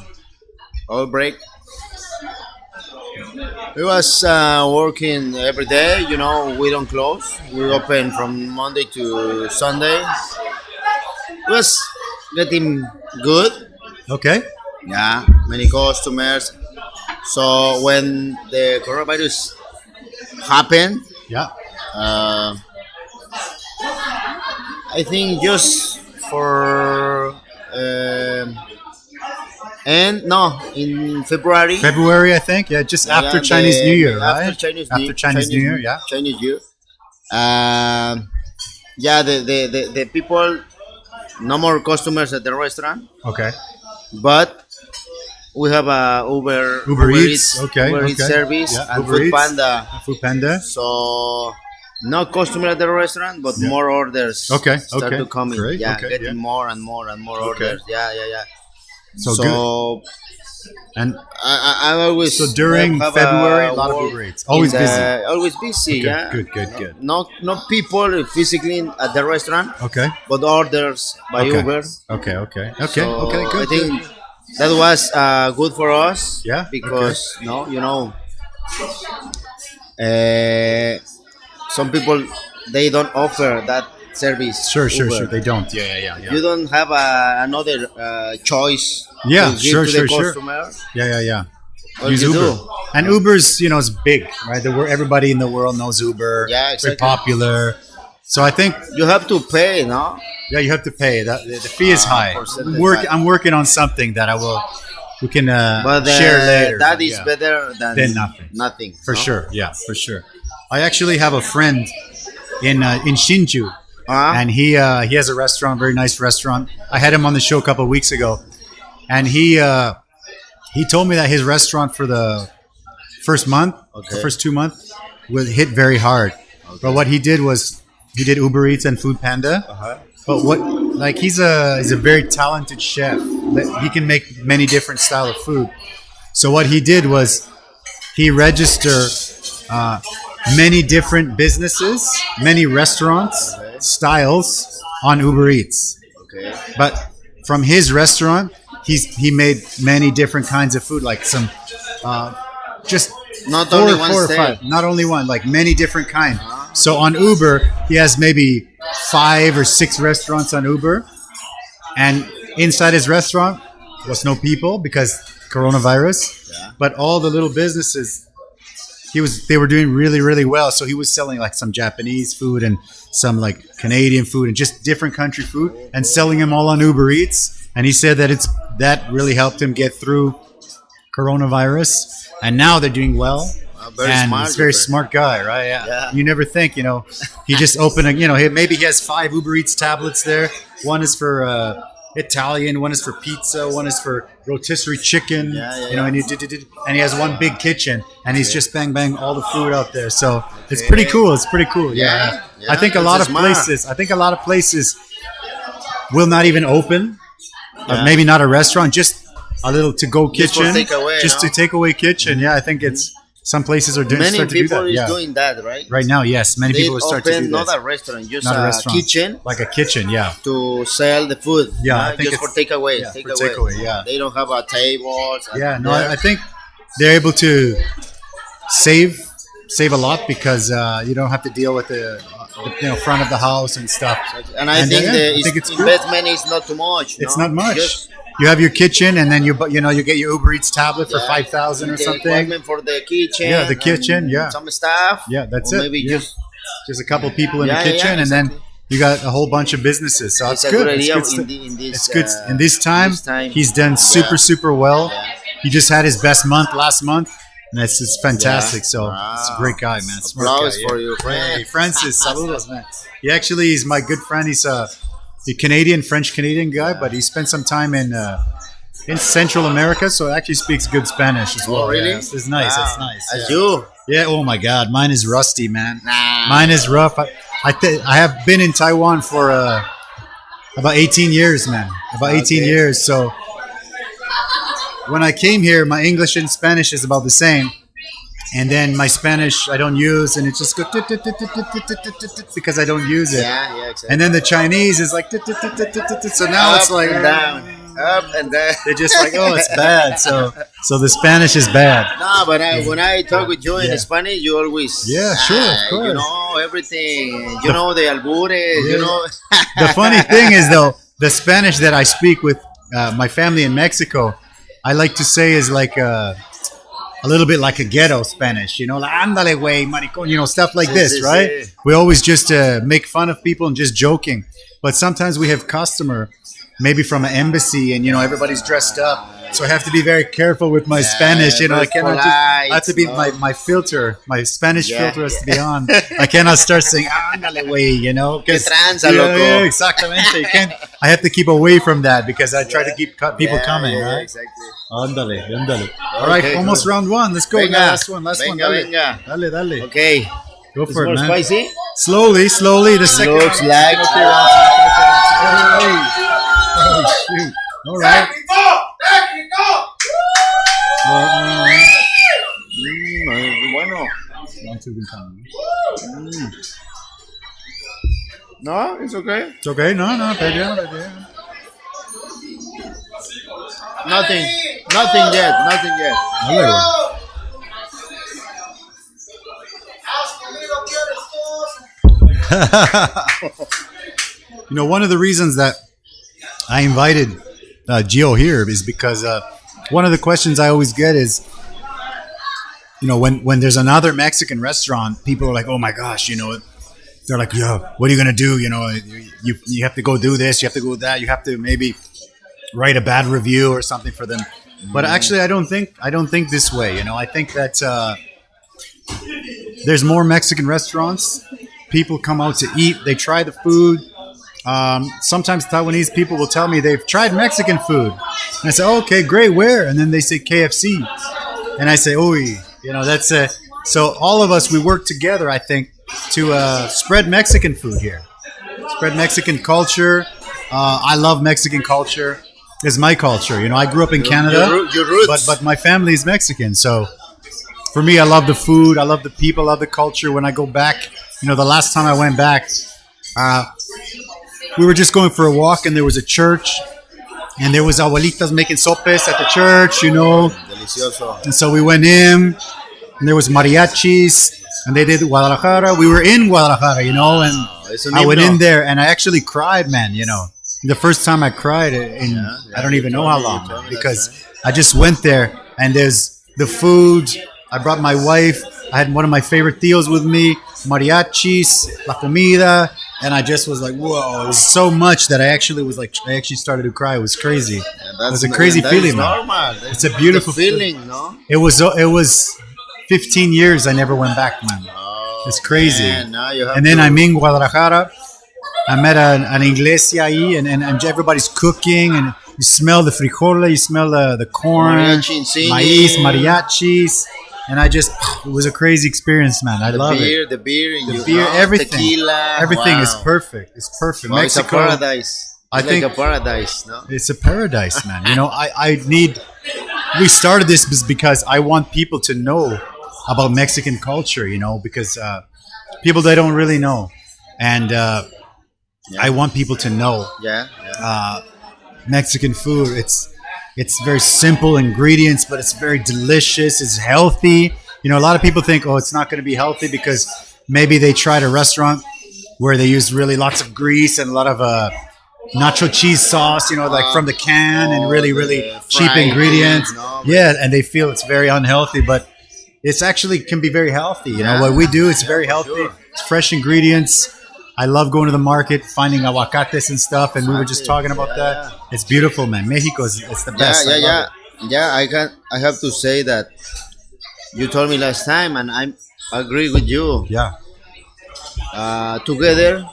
outbreak, We was working every day. You know, we don't close. We open from Monday to Sunday. It was getting good. Okay. Yeah, many customers. So when the coronavirus happened, Yeah. I think just for in February. February, I think. Yeah, just after Yeah, Chinese New Year, right? After Chinese New Year, yeah. Chinese New Year. Yeah, the people, no more customers at the restaurant, Okay. but we have a Uber Eats, okay, Uber Eats okay. service Yeah, and Uber Food Eats. Panda. Food Panda. So no customer at the restaurant, but more orders. Okay, start okay, to come in. great, Yeah, okay, getting yeah. more and more and more Okay. orders. Yeah. So, So good. And I always so during have February, a lot of work Uber Eats. Always in busy. Always busy. Okay, Yeah. good. No people physically at the restaurant, Okay. but orders by Okay. Uber. Okay. So Good. I think that was good for us. Yeah, Because some people they don't offer that service. Sure. Uber. They don't. Yeah. You don't have another choice. Yeah, to give sure, to sure, the sure. customer. Yeah. What Use you Uber. do? And Uber's, is big, right? Everybody in the world knows Uber. Yeah, It's very exactly. popular. So I think, You have to pay, no? yeah, you have to pay. The fee is high. percentage I'm working on something that we can But share later. that is Yeah. better than Than nothing. Nothing. For no? sure. Yeah, for sure. I actually have a friend in Shinju, and he has a restaurant, very nice restaurant. I had him on the show a couple of weeks ago, and he told me that his restaurant for the first month, the first 2 months, was hit very hard. But what he did was he did Uber Eats and Food Panda. But he's a very talented chef. He can make many different style of food. So what he did was he registered many different businesses, many restaurants, styles on Uber Eats. Okay. But from his restaurant, he made many different kinds of food, like some just Not four, only one four or style. five, not only one, like many different kind. So on Uber, he has maybe 5 or 6 restaurants on Uber, and inside his restaurant was no people because coronavirus. Yeah. But all the little businesses, they were doing really, really well. So he was selling like some Japanese food and some like Canadian food and just different country food, and selling them all on Uber Eats. And he said that really helped him get through coronavirus, and now they're doing well. Very And smart, he's a very Uber. smart guy, right? Yeah. You never think, he just opened maybe he has 5 Uber Eats tablets there. One is for Italian, one is for pizza, one is for rotisserie chicken. Yeah. And he has one big kitchen, and he's just bang all the food out there. So it's pretty cool. Yeah. I think a lot of places will not even open. Maybe not a restaurant, just a little to-go Just for kitchen, takeaway, just no? to takeaway kitchen. Yeah, I think it's some places are doing. Many start to do people that. is Yeah. doing that, right? Right now, yes, many They people are starting to open do not this. a restaurant, just Not a a restaurant, kitchen like a kitchen. Yeah, to sell the food. Yeah, I no? think just for it's- takeaway. yeah, for takeaway, yeah. They don't have a table. yeah. No, I think they're able to save a lot because you don't have to deal with the front of the house and stuff. And I think I think the it's good. investment is not too much. It's no? not much. Just You have your kitchen, and then you get your Uber Eats tablet for 5,000 or the something. equipment for the kitchen. Yeah, the kitchen, and yeah. Some stuff. Yeah, that's or it. Maybe Yeah. Just a couple people in Yeah, the kitchen, yeah, and then you got a whole bunch of businesses. So It's it's a good. good idea It's good. in this. It's good. In this time, he's done super well. Yeah. He just had his best month last month, and it's fantastic. Yeah. So it's a great guy, man. Smart Applause guy, for yeah. you, friend. Hey, Francis, saludos, man. He's my good friend. He's a French-Canadian guy, but he spent some time in Central America, so actually speaks good Spanish as well. Oh, really? Yeah, it's nice. Wow. It's nice. As yeah. you. Yeah. Oh my God, mine is rusty, man. Nah. Mine is rough. I have been in Taiwan for about 18 years, man. About 18 Okay. years. So when I came here, my English and Spanish is about the same. And then my Spanish I don't use, and it just goes because I don't use it. Yeah, exactly. And then the Chinese is like so now it's like Up and down. up and down. They're just like, oh, it's bad. So the Spanish is bad. No, but when I talk with you in Spanish, you always sure, of course. You know everything. You know the albures. You know. The funny thing is though, the Spanish that I speak with my family in Mexico, I like to say is like a little bit like a ghetto Spanish, you know, like ándale güey, maricón, you know, stuff like this, right? We always just make fun of people and just joking. But sometimes we have customer, maybe from an embassy, and you know everybody's dressed up, so I have to be very careful with my Spanish. You know, I cannot. I have to be my filter, my Spanish filter has to be on. I cannot start saying "ándale güey," you know, because exactamente. You can't. I have to keep away from that because I try to keep people coming, right? Exactly. Ándale. All right, almost round one. Let's go. Last one. Dale. Okay. Go for it, more man. Spicy? Slowly. The second. Looks like. Oh, shoot. All right. Bueno. No, it's okay. It's okay. No. Nothing yet. You know, one of the reasons that I invited Gio here is because one of the questions I always get is, you know, when there's another Mexican restaurant, people are like, oh my gosh, you know, they're like, yeah, what are you going to do? You know, you have to go do this, you have to go do that, you have to maybe write a bad review or something for them. But actually, I don't think this way. You know, I think that there's more Mexican restaurants. People come out to eat. They try the food. Sometimes Taiwanese people will tell me they've tried Mexican food. And I say, oh, okay, great, where? And then they say KFC. And I say, oi. You know, that's so all of us, we work together, I think, to spread Mexican food here. Spread Mexican culture. I love Mexican culture. It's my culture. You know, I grew up in Canada, your roots. but my family is Mexican. So for me, I love the food. I love the people. I love the culture. When I go back, you know, the last time I went back, we were just going for a walk, and there was a church, and there was abuelitas making sopes at the church, you know. Delicioso. And so we went in, and there was mariachis, and they did Guadalajara. We were in Guadalajara, you know, and I went in there, and I actually cried, man, you know. The first time I cried in I don't even know how long, because I just went there, and there's the food. I brought my wife. I had one of my favorite tios with me, mariachis, la comida, and I just was like, whoa, it was so much that I actually started to cry. It was crazy. It was a crazy feeling, man. It's a beautiful feeling, no? It was 15 years I never went back, man. It's crazy. Man, and then I'm in Guadalajara. I'm at an iglesia ahí, and everybody's cooking, and you smell the frijole, you smell the corn, maíz, mariachis, and it was a crazy experience, man. I love it. The beer, everything. Tequila. Everything is perfect. It's perfect. Well, Mexico, it's a paradise. I think like a paradise, no? It's a paradise, man. You know, we started this because I want people to know about Mexican culture, you know, because people, they don't really know. And I want people to know Mexican food. It's very simple ingredients, but it's very delicious. It's healthy. You know, a lot of people think, oh, it's not going to be healthy because maybe they tried a restaurant where they used really lots of grease and a lot of nacho cheese sauce, you know, like from the can, and really, really cheap ingredients. And they feel it's very unhealthy, but it's actually can be very healthy. You know, what we do, it's very healthy. It's fresh ingredients. I love going to the market, finding aguacates and stuff, and we were just talking about that. It's beautiful, man. Mexico it's the best. I have to say that you told me last time, and I agree with you. Yeah. Together,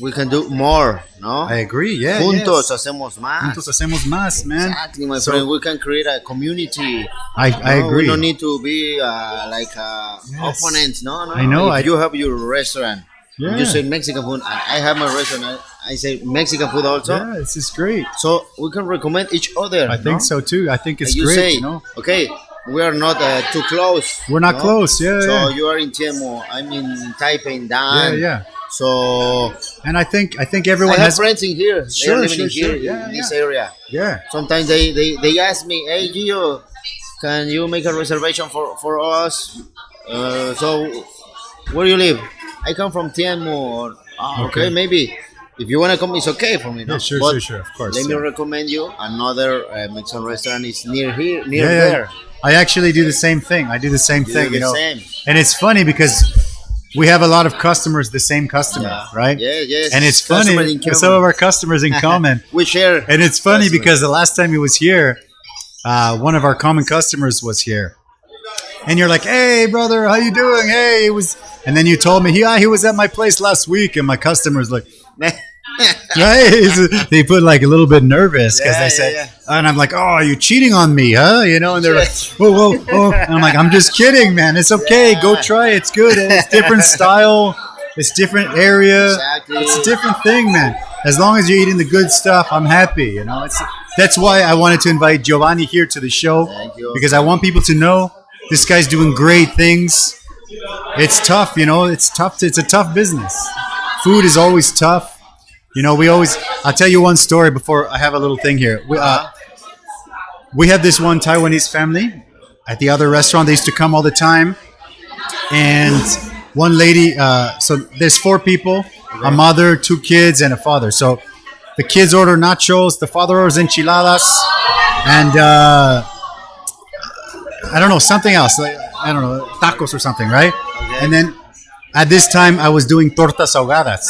we can do more, no? I agree, yeah. Juntos hacemos más. Juntos hacemos más, man. Exactly, my friend. We can create a community. I agree. We don't need to be opponents, no? I know. If you have your restaurant, you say Mexican food, and I have my restaurant, I say Mexican food also. Yeah, this is great. So we can recommend each other. I think so too. I think it's you great. Say, you know? Okay, we are not too close. We're not close, So you are in Tiemo, I'm in Taipei, Dan. Yeah. So And I think I everyone have has. friends in here. Sure, They're living sure, in here sure. Yeah, in this area. Yeah. Sometimes they ask me, "Hey Gio, can you make a reservation for us?" So where you live? I come from Tianmu. Or, okay, maybe. If you want to come, it's okay for me. No? Yeah, sure, But sure, of course. let me yeah. recommend you another Mexican restaurant. Is near here, near Yeah, yeah. there. I actually do the same thing. I do the same You thing, do you the know. same. And it's funny because we have a lot of customers, the same customer, Yeah. right? Yeah, yes. And it's Customer funny, in common. some of our customers in common. We share. And it's funny Customer. because the last time he was here, one of our common customers was here. And you're like, "Hey, brother, how you doing? Hey, it was..." And then you told me, he was at my place last week. And my customer's like, right? They put like a little bit nervous because they said, and I'm like, "Oh, are you cheating on me, huh?" You know, and they're like, whoa. And I'm like, "I'm just kidding, man. It's okay. Go try it. It's good. It's different style. It's different area. Exactly. It's a different thing, man. As long as you're eating the good stuff, I'm happy. You know, that's why I wanted to invite Giovanni here to the show. Thank you. Because I want people to know this guy's doing great things. It's tough, you know. It's tough. It's a tough business. Food is always tough. You know, I'll tell you one story before I have a little thing here. We had this one Taiwanese family at the other restaurant. They used to come all the time. And one lady, so there's 4 people, a mother, 2 kids, and a father. So the kids order nachos, the father orders enchiladas, and I don't know, something else. Like, I don't know, tacos or something, right? Okay. And then at this time, I was doing tortas ahogadas.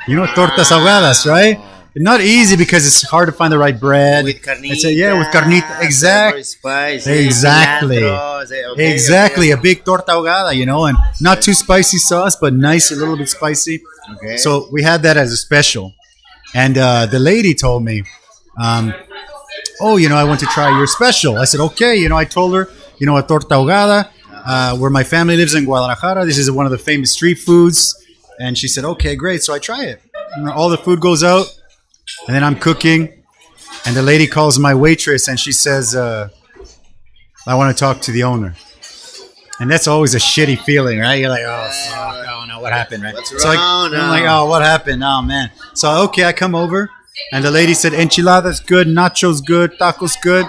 You know tortas ahogadas, right? Not easy because it's hard to find the right bread. With carnita. With carnita. Very spicy. Exactly. Cilantro. Exactly. A big torta ahogada, you know, and not too spicy sauce, but nice, a little bit spicy. Okay. So we had that as a special. And the lady told me, "Oh, you know, I want to try your special." I said, "Okay." You know, I told her, you know, a torta ahogada, where my family lives in Guadalajara. This is one of the famous street foods. And she said, "Okay, great." So I try it. And all the food goes out. And then I'm cooking. And the lady calls my waitress and she says, "I want to talk to the owner." And that's always a shitty feeling, right? You're like, "Oh, fuck. Oh, no, what happened?" Right? What's So wrong I'm now? like, "Oh, what happened? Oh, man." So, okay, I come over. And the lady said, "Enchiladas good, nachos good, tacos good.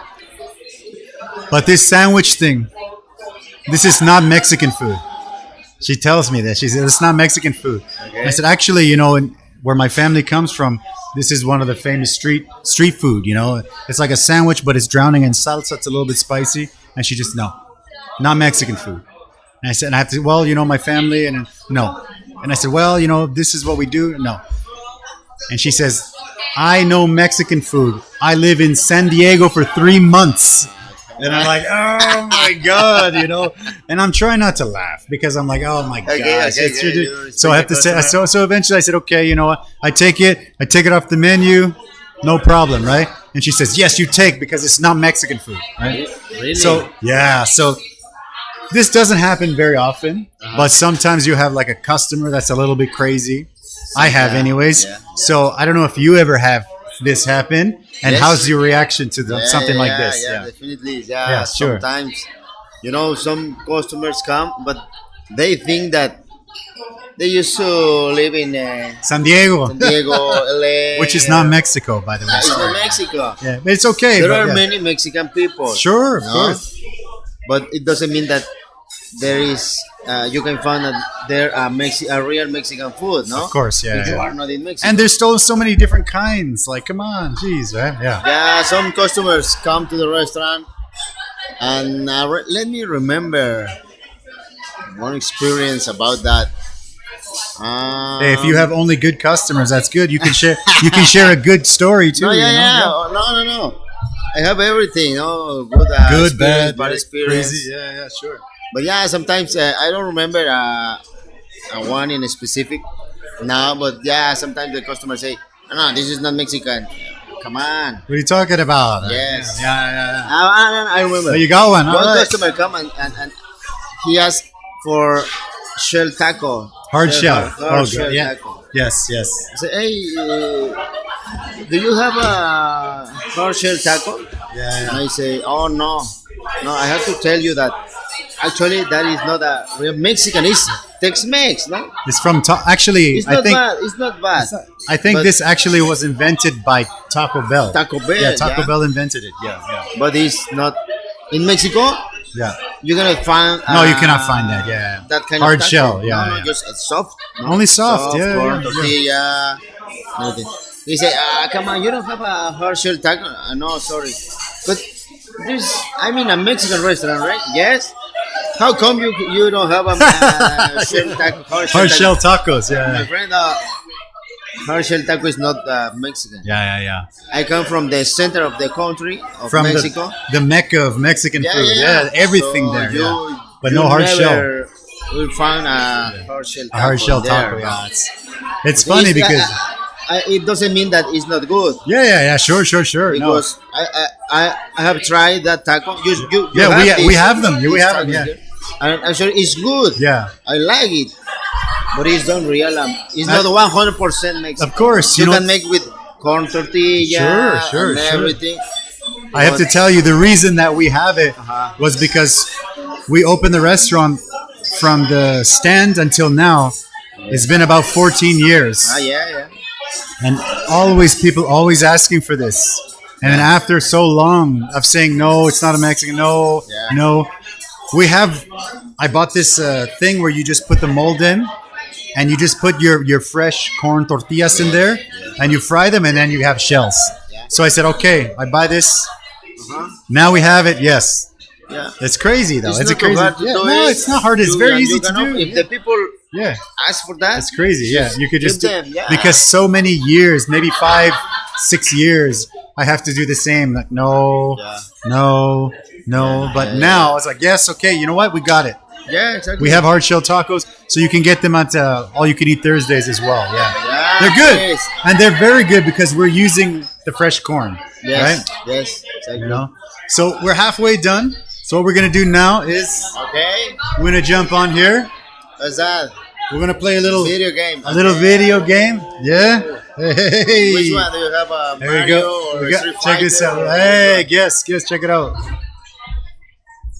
But this sandwich thing, this is not Mexican food." She tells me that. She said, "It's not Mexican food." Okay. I said, "Actually, you know, where my family comes from, this is one of the famous street food, you know. It's like a sandwich, but it's drowning in salsa. It's a little bit spicy." And she just, "No, not Mexican food." And I said, "I have to, well, you know, my family," and no. And I said, "Well, you know, this is what we do." No. And she says, "I know Mexican food. I live in San Diego for 3 months." And I'm like, "Oh my God," you know, and I'm trying not to laugh because I'm like, "Oh my gosh." It's ridiculous. So I have to say, so eventually I said, "Okay, you know what? I take it off the menu, no problem, right?" And she says, "Yes, you take because it's not Mexican food, right?" Really? So so this doesn't happen very often, but sometimes you have like a customer that's a little bit crazy. I have, anyways. Yeah. So I don't know if you ever have this happen, and Yes. how's your reaction to something like this? Yeah, definitely. Yeah, Yeah, sure. Sometimes, you know, some customers come, but they think that they used to live in San Diego, San Diego, LA, which is not Mexico, by the way. It's Sorry. not Mexico. Yeah, but it's okay. There but are yeah. many Mexican people. Sure, of no? course. But it doesn't mean that there is. You can find that there are a real Mexican food, no? Of course, yeah. If you yeah. are not in Mexico. And there's still so many different kinds. Like, come on, jeez, right? Yeah. Yeah, some customers come to the restaurant, and let me remember one experience about that. Hey, if you have only good customers, that's good. You can share. You can share a good story too. No, you know? yeah. No. I have everything, good, Good, experience, bad, experience. crazy. Yeah, sure. But yeah, sometimes I don't remember one in specific now. But yeah, sometimes the customers say, "No, this is not Mexican." Come on. What are you talking about? Yes. Yeah. I remember. There you go, one. One All right. customer come and he asked for shell taco. Hard shell. Hard good. shell Yeah. taco. Yes. I said, "Hey, do you have a hard shell taco?" Yeah. And I say, "Oh no, I have to tell you that actually that is not a real Mexican. It's Tex-Mex, no? It's from actually. It's not bad. It's not bad. I think this actually was invented by Taco Bell. Taco Bell. Yeah, Taco Bell invented it. Yeah. But it's not in Mexico. Yeah. You're gonna find. No, you cannot find that. Yeah. That kind hard of taco. shell. Yeah. No, just soft. No? Only soft. Yeah. Corn, tortilla. Nothing. He said, "Come on, you don't have a hard shell taco." No, sorry, but I'm in a Mexican restaurant, right? Yes. How come you don't have a shell taco? Hard shell tacos. Yeah. My friend, hard shell taco is not Mexican. Yeah. I come from the center of the country of From Mexico. the mecca of Mexican food. Yeah, everything So there. But you no hard shell. We'll find a hard shell taco. A hard shell taco. there. Yeah. It's funny because. It doesn't mean that it's not good. Yeah. Sure. Because I have tried that taco. You we have them. We have them. Yeah. And actually, it's good. Yeah. I like it, but it's not real. It's not 100% Mexican. Of course, you can make with corn tortilla. Sure. Everything. I have to tell you, the reason that we have it was because we opened the restaurant from the stand until now. It's been about 14 years. Yeah. And people always asking for this. And then after so long of saying, no, it's not a Mexican, no. I bought this thing where you just put the mold in and you just put your fresh corn tortillas in there and you fry them and then you have shells. So I said, okay, I buy this. Now we have it. Yes. Yeah. It's crazy though. It's crazy. Hard to do no, it's not hard. It's very easy to do. If the people ask for that, it's crazy. Yeah, you could just give them, because so many years, maybe 5-6 years, I have to do the same. Like no. But now it's like yes, okay. You know what? We got it. Yeah, exactly. We have hard shell tacos, so you can get them at all you can eat Thursdays as well. Yeah. They're good, and they're very good because we're using the fresh corn. Yes. Right? Yes. Exactly. You know. So we're halfway done. So what we're gonna do now is we're gonna jump on here. What's that? We're gonna play a little video game. A little video game. Yeah. Hey. Which one do you have? A there we Mario go. or Check this out. Hey, guess. Check it out.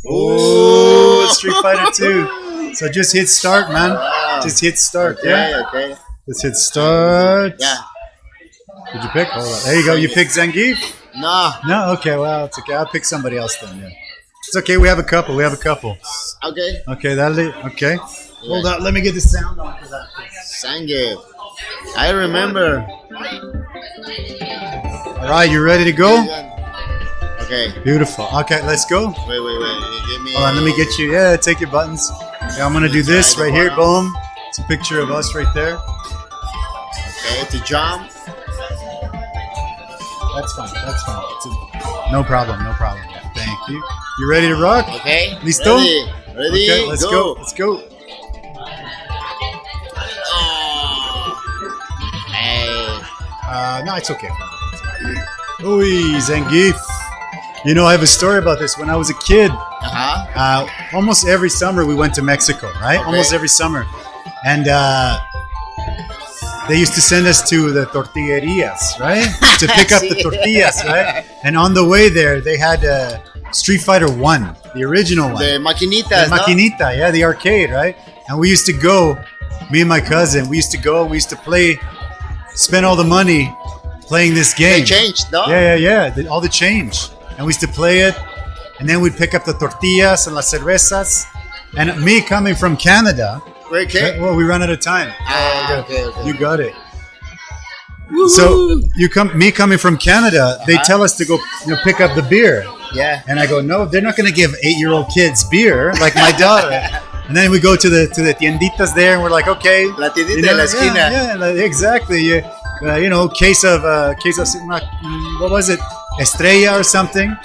Ooh, Street Fighter 2. So just hit start, man. Wow. Just hit start. Okay. Just hit start. Yeah. Did you pick? Hold on. There you go. You picked Zangief? No. Okay. Well, it's okay. I'll pick somebody else then. Yeah. It's okay. We have a couple. Okay. Dale. Okay. Hold on. Let me get the sound on for that. Zangief. I remember. All right. You ready to go? Okay. Beautiful. Okay. Let's go. Wait. Give me. Hold on. Let me get you. Yeah. Take your buttons. Yeah. I'm gonna do this right here. Boom. It's a picture of us right there. Okay. To jump. That's fine. No problem. Thank you. You ready to rock? Okay. Listo? Ready. Okay, let's go. Hey. No, it's okay. Ooh, Zangief. You know, I have a story about this. When I was a kid, almost every summer we went to Mexico, right? Okay. Almost every summer. And they used to send us to the tortillerias, right? To pick up the tortillas, right? And on the way there, they had Street Fighter 1, the original one. The maquinitas, Maquinita, yeah, the arcade, right? And we used to go, me and my cousin, we used to play, spend all the money playing this game. They changed, no? Yeah. All the change. And we used to play it. And then we'd pick up the tortillas and las cervezas. And me coming from Canada... Okay. Well, we run out of time. Okay. You got it. Woo-hoo. So me coming from Canada, they tell us to go pick up the beer. Yeah. And I go, no, they're not going to give 8-year-old kids beer like my daughter. And then we go to the tienditas there, and we're like, okay. La tiendita de la esquina. Yeah, exactly. Case of what was it? Estrella or something.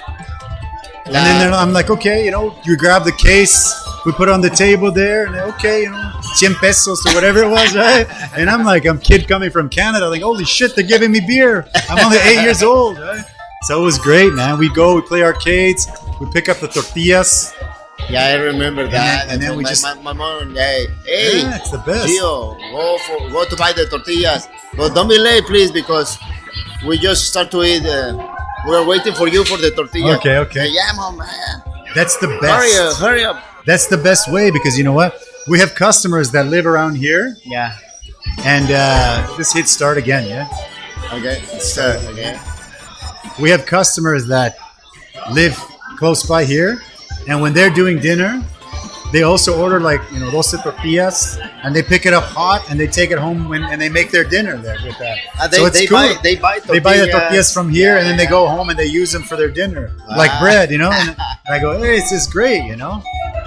And then I'm like, okay, you grab the case. We put it on the table there, and okay, 100 pesos or whatever it was, right? And I'm kid coming from Canada, like, holy shit, they're giving me beer. I'm only 8 years old, right? So it was great, man. We play arcades, we pick up the tortillas. Yeah, I remember that. And then my mom, hey, it's the best. Gio, go to buy the tortillas, but don't be late, please, because we just start to eat. We're waiting for you for the tortilla. Okay. Yeah, mom. That's the best. Hurry up. That's the best way because you know what? we have customers that live around here, Yeah. and just hit start again. Yeah, Okay. Start. Okay. we have customers that live close by here, and when they're doing dinner, they also order like 12 tortillas, and they pick it up hot and they take it home and they make their dinner there with that. They buy tortillas. They buy the tortillas from here, and then they go home and they use them for their dinner, like bread, And I go, hey, this is great,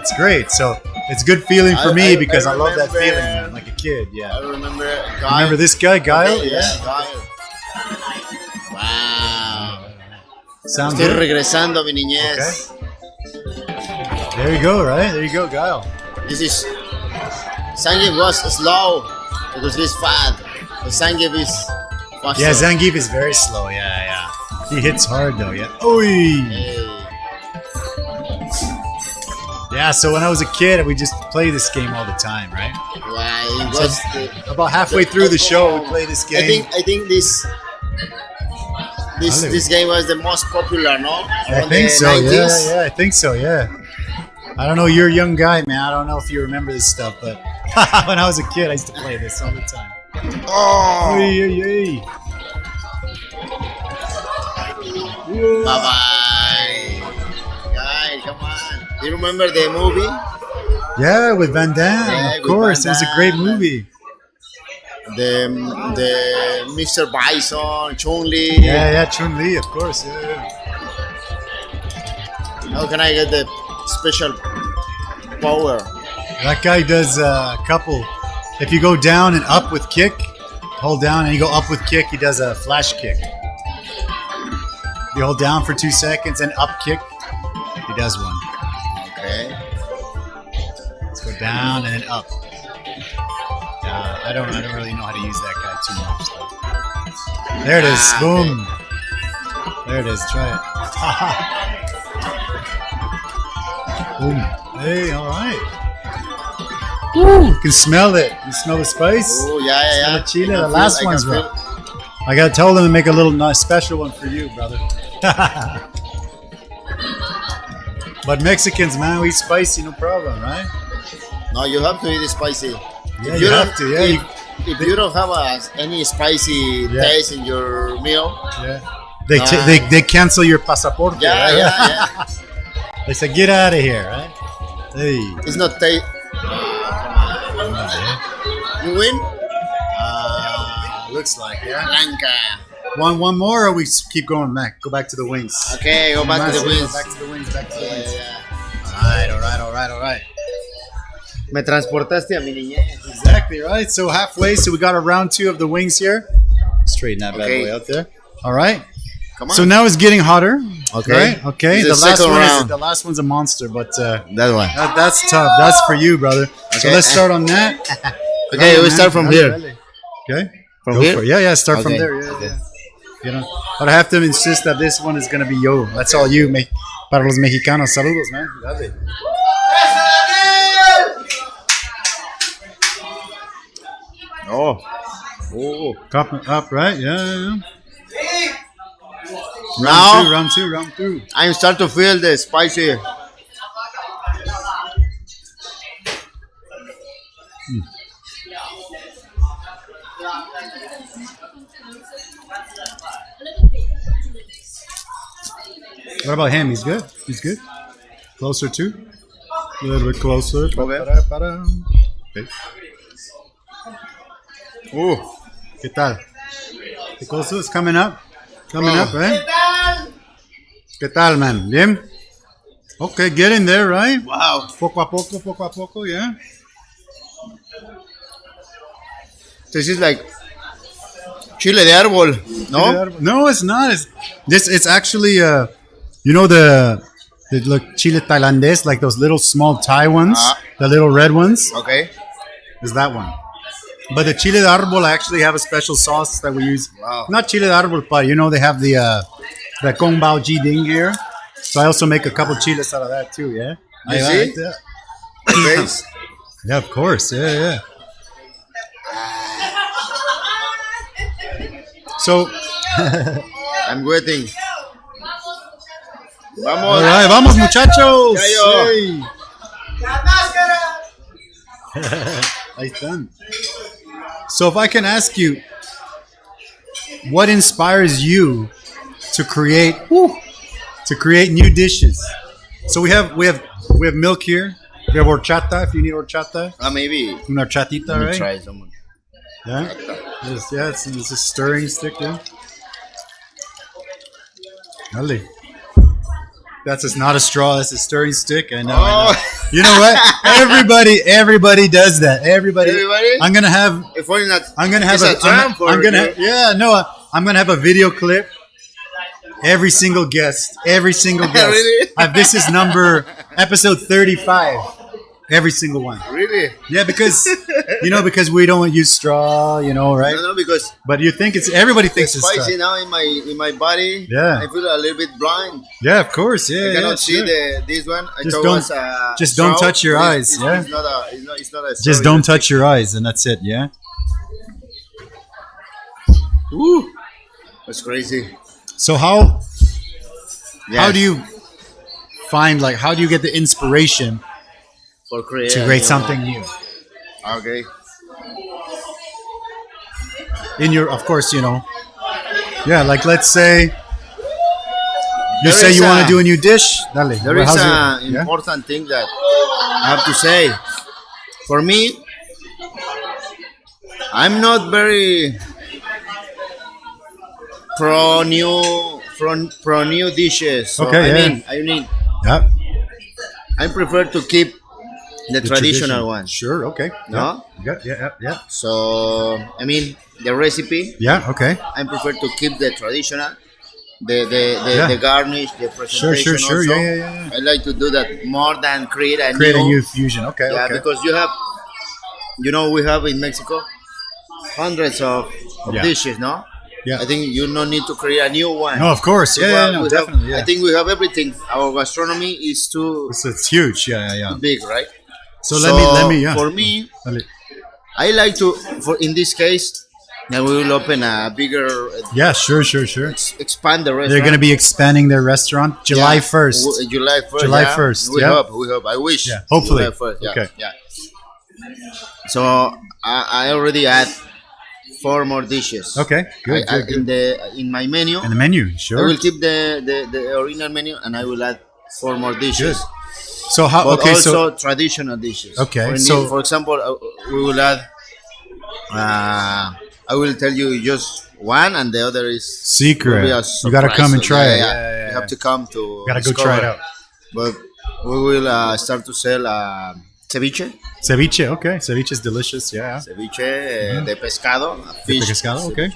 It's great. So it's good feeling for me because I love that feeling, man, like a kid. Yeah. I remember. Remember this guy, Gio? Okay, Gio. Wow. Sounds Estoy good. regresando a mi niñez. Okay. There you go, right? There you go, Gio. This is Zangief was slow because he's fat. The Zangief is faster. Yeah, Zangief is very slow. Yeah. He hits hard though. Yeah. Oy. Hey. Yeah. So when I was a kid, we just play this game all the time, right? Wow, it was About halfway through the show, we play this game. I think this game was the most popular, no? I Around think the so. 90s. Yeah. I think so. Yeah. I don't know. You're a young guy, man. I don't know if you remember this stuff, but when I was a kid, I used to play this all the time. Oh, Oy. bye bye, guys, come on. Do you remember the movie? Yeah, with Van Damme, Yeah, of with course. Van It was a great Damme. movie. The Mr. Bison, Chun-Li. Yeah, Chun-Li, of course. Yeah. How can I get the special power? That guy does a couple. If you go down and up with kick, hold down, and you go up with kick, he does a flash kick. You hold down for 2 seconds and up kick, he does one. Okay. Let's go down and then up. I don't really know how to use that guy too much though. There it is. Boom. There it is. Try it. Boom. Hey, all right. Woo. You can smell it. You smell the spice? Oh, yeah. Smell the chile. I The can last feel- I one's can right. feel- I gotta tell them to make a little nice special one for you, brother. But Mexicans, man, we eat spicy, no problem, right? No, you have to eat it spicy. Yeah, you have to. Yeah, If you don't have any spicy Yeah. taste in your meal, yeah. They cancel your pasaporte. yeah, right? yeah. They say get out of here, right? Hey. It's not taste. You win? Looks like, yeah. Blanca. One more, or we keep going back? Go back to the wings. Okay, go back to the wings. Back to the wings. Back to the wings. Yeah. All right. Me transportaste a mi niñez. Exactly right. So halfway, so we got a round 2 of the wings here. Straighten that bad Okay. boy out there. All right. Come on. So now it's getting hotter. Okay. Right? Okay. This is the second round. The last one's a monster, but that one. that's tough. That's for you, brother. So Okay. let's start on that. Okay, we start from here. Okay. From Go here? for it. Yeah. Start from Okay. there. Yeah. But I have to insist that this one is gonna be yo. That's all you. Para los mexicanos. Saludos, man. Dale. Oh. Up, right? Yeah. Now Round two. I'm start to feel the spicy. What about him? He's good. Closer too. A little bit closer. Okay. Okay. ¿Qué tal? ¿Qué closer? It's coming up. Right? ¿Qué tal, man? Bien. Okay, get in there, right? Wow. Poco a poco, yeah. This is like chile de árbol, no? No, it's not. It's actually the chile Taiwanese, like those little small Thai ones, the little red ones. Okay. Is that one? But the chile de árbol, I actually have a special sauce that we use. Wow. Not chile de árbol, but they have the kung bao ji ding here. So I also make a couple chiles out of that too. Yeah. You see? Face. Yeah, of course. Yeah. So, I'm waiting. Vamos. all right, vamos muchachos. Gallo. Hey. Ahí están. So if I can ask you, what inspires you to create new dishes? So we have milk here. We have horchata if you need horchata. Maybe. Una horchatita, right? Try someone. Yeah. It's a stirring stick, yeah. Dale. That's not a straw. That's a stirring stick. I know. I know. You know what? Everybody does that. Everybody. I'm gonna have. I'm gonna have a video clip. Every single guest. Really? This is episode 35. Every single one. Really? Yeah, because we don't use straw, right? No, because. But everybody thinks it's spicy straw. now in my body. Yeah. I feel a little bit blind. Yeah, of course. Yeah. I cannot see sure. this one. Just don't touch your eyes. Yeah. It's not a. Just don't touch your eyes, and that's it. Yeah. Woo. That's crazy. So how do you find how do you get the inspiration to create something new? Okay. Of course, let's say you want to do a new dish. Dale. There is an important thing that I have to say. For me, I'm not very pro new dishes. So Okay. I mean, Yeah. I prefer to keep the traditional one. Sure. Okay. No? Yeah. So I mean the recipe. Yeah. Okay. I prefer to keep the traditional, the garnish, the presentation. Sure. Also. Yeah. I like to do that more than create a new fusion. Okay. Yeah, okay. because we have in Mexico hundreds of dishes, no? Yeah. I think you don't need to create a new one. No, of course. Definitely. Yeah. I think we have everything. Our gastronomy is too It's huge. Yeah. big, right? So let me. Yeah. For me, Dale. I like to. In this case, we will open a bigger. Yeah. Sure. Expand the restaurant. They're going to be expanding their restaurant July 1st. July 1st. July 1st. We hope. I wish. Yeah. Hopefully. July 1st. Okay. Yeah. So I already add 4 more dishes. Okay. Good. In my menu. And the menu. Sure. I will keep the original menu and I will add 4 more dishes. Good. So how? But Okay. also traditional dishes. Okay, For example, we will add. I will tell you just one, and the other is secret. will be a You got to surprise. come and try it. Yeah. You have to come to. Got to go discover. try it out. But we will start to sell ceviche. Ceviche. Okay. Ceviche is delicious. Yeah. Ceviche de pescado, fish. Pescado. Okay.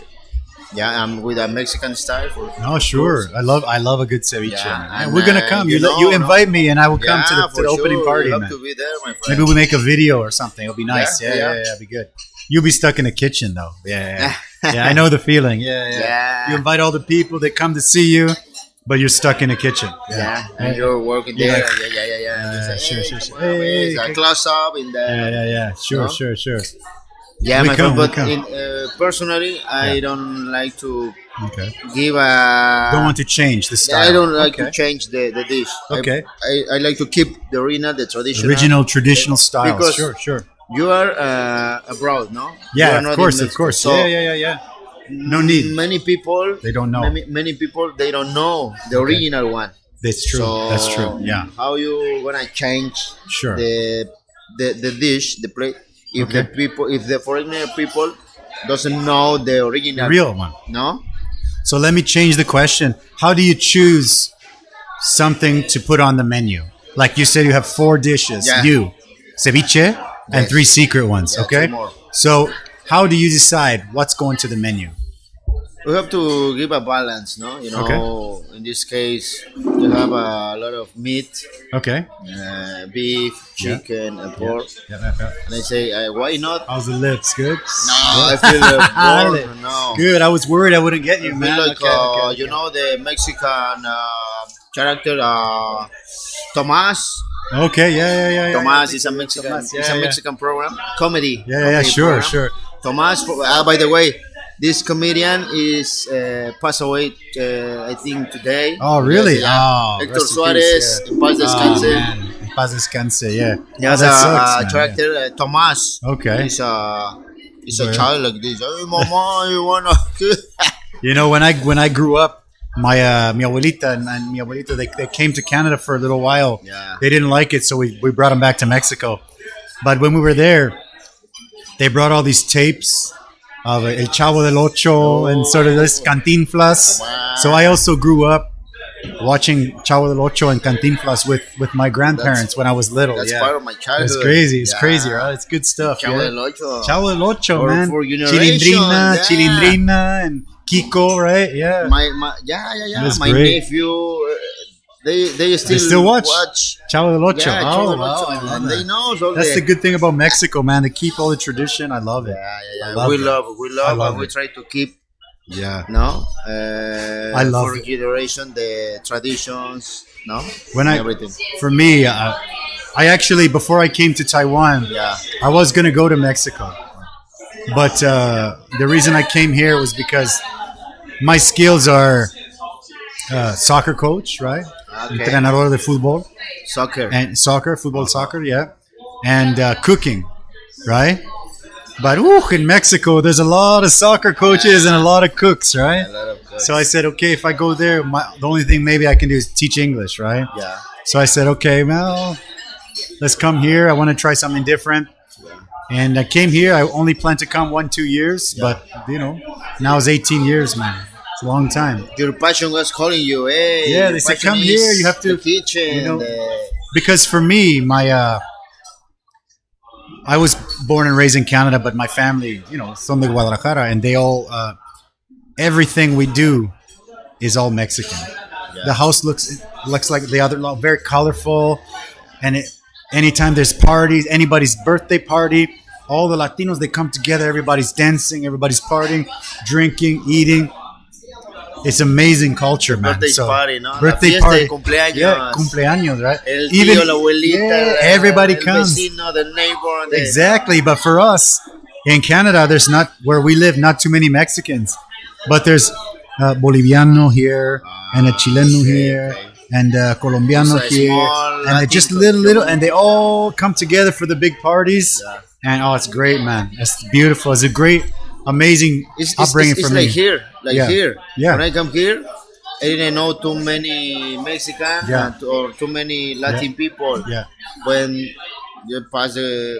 Yeah, with a Mexican style. No, sure. I love a good ceviche. Yeah, Man. and, We're gonna come. You invite me, and I will come to the opening party. You have Man. to be there, my friend. Maybe we make a video or something. It'll be nice. Yeah. It'll be good. You'll be stuck in the kitchen though. Yeah. I know the feeling. Yeah. You invite all the people. They come to see you, but you're stuck in the kitchen. Yeah. And you're working there. Yeah. Sure. Hey, a close up in the. Yeah. Sure. Yeah, We my come, friend. we But come. Personally, I don't like to give Don't want to change the style. I don't like to change the dish. Okay. I like to keep the traditional. Traditional style. Because Sure. You are abroad, no? Yeah, You are of not course. in Mexico. So Yeah. No need. Many people They don't know. Many people they don't know the original one. That's true. So That's true. Yeah. How you gonna change Sure. the dish, the plate? If the foreigner people doesn't know the original, The real one. no? So let me change the question. How do you choose something to put on the menu? Like you said, you have 4 dishes. Yeah. Ceviche, and Yes. 3 secret ones. Yeah, Okay. 2 more. So how do you decide what's going to the menu? We have to give a balance, no? In this case, you have a lot of meat, Okay. beef, chicken, and pork. Yeah. And I say, why not? How's the lips? Good. No, I feel bored. No. Good. I was worried I wouldn't get you, I man. feel like, Okay. you know, the Mexican character, Tomas. Okay. Yeah. Tomas is a Mexican. Tomas, It's a Mexican program, comedy. Yeah. comedy Sure. program. Tomas. By the way, this comedian is passed away. I think today. Oh, really? Yeah. Oh, Héctor rest in Suárez. peace, En paz descanse. man. paz descanse. Yeah. Yeah, that sucks, man. character Tomas. Okay. He's a child like this. Hey, mama, you wanna? You know, when I grew up, my mi abuelita and mi abuelita, they came to Canada for a little while. Yeah. They didn't like it, so we brought them back to Mexico. But when we were there, they brought all these tapes of El Chavo del Ocho and sort of this Cantinflas. Wow. So I also grew up watching Chavo del Ocho and Cantinflas with my grandparents when I was little. That's yeah. part of my childhood. It's crazy. It's Yeah. crazy, right? It's good stuff. Chavo yeah. del Ocho. Chavo del Ocho, For- man. for generation, Chilindrina, yeah. Chilindrina, and Kiko, right? Yeah. My That's my great. nephew, they still watch Chavo del Ocho. Yeah, Oh, Chavo del wow, Ocho, I love and that. they know all That's the good thing about Mexico, man. They keep all the tradition. I love it. Yeah. I love We it. love, love and we it. try to keep, Yeah. I love for it. generation the traditions, no, When and I, everything. for me, I actually, before I came to Taiwan, Yeah, I was going to go to Mexico. But the reason I came here was because my skills are soccer coach, right? Okay. Entrenador de fútbol. soccer. And soccer, yeah. And cooking, right? But in Mexico, there's a lot of soccer coaches and a lot of cooks, right? A lot of cooks. So I said, okay, if I go there, the only thing maybe I can do is teach English, right? Yeah. So I said, okay, well, let's come here. I want to try something different. And I came here. I only planned to come 1-2 years, but now it's 18 years, man. It's a long time. Your passion was calling you. Hey, Yeah, your they said, passion come is here, you have to- the kitchen. Because for me, I was born and raised in Canada, but my family, son de Guadalajara, and they all, everything we do is all Mexican. Yeah. The house looks like the other, very colorful, and anytime there's parties, anybody's birthday party, all the Latinos, they come together, everybody's dancing, everybody's partying, drinking, eating. It's amazing culture, man. Birthday party, no? Birthday La fiesta party. de cumpleaños. Yeah, cumpleaños, right? El tío, la abuelita, everybody el comes. vecino, the neighbor. Exactly, but for us in Canada, there's not, where we live, not too many Mexicans, but there's Boliviano here and a Chileno here and Colombiano It's a here, small and they're just Latin little, and they all come together for the big parties, Yeah. and it's great, man. It's beautiful. It's a great, amazing upbringing It's for like me. here, Yeah. here. Yeah. When I come here, I didn't know too many Mexican Yeah. or too many Latin people. Yeah, When you pass the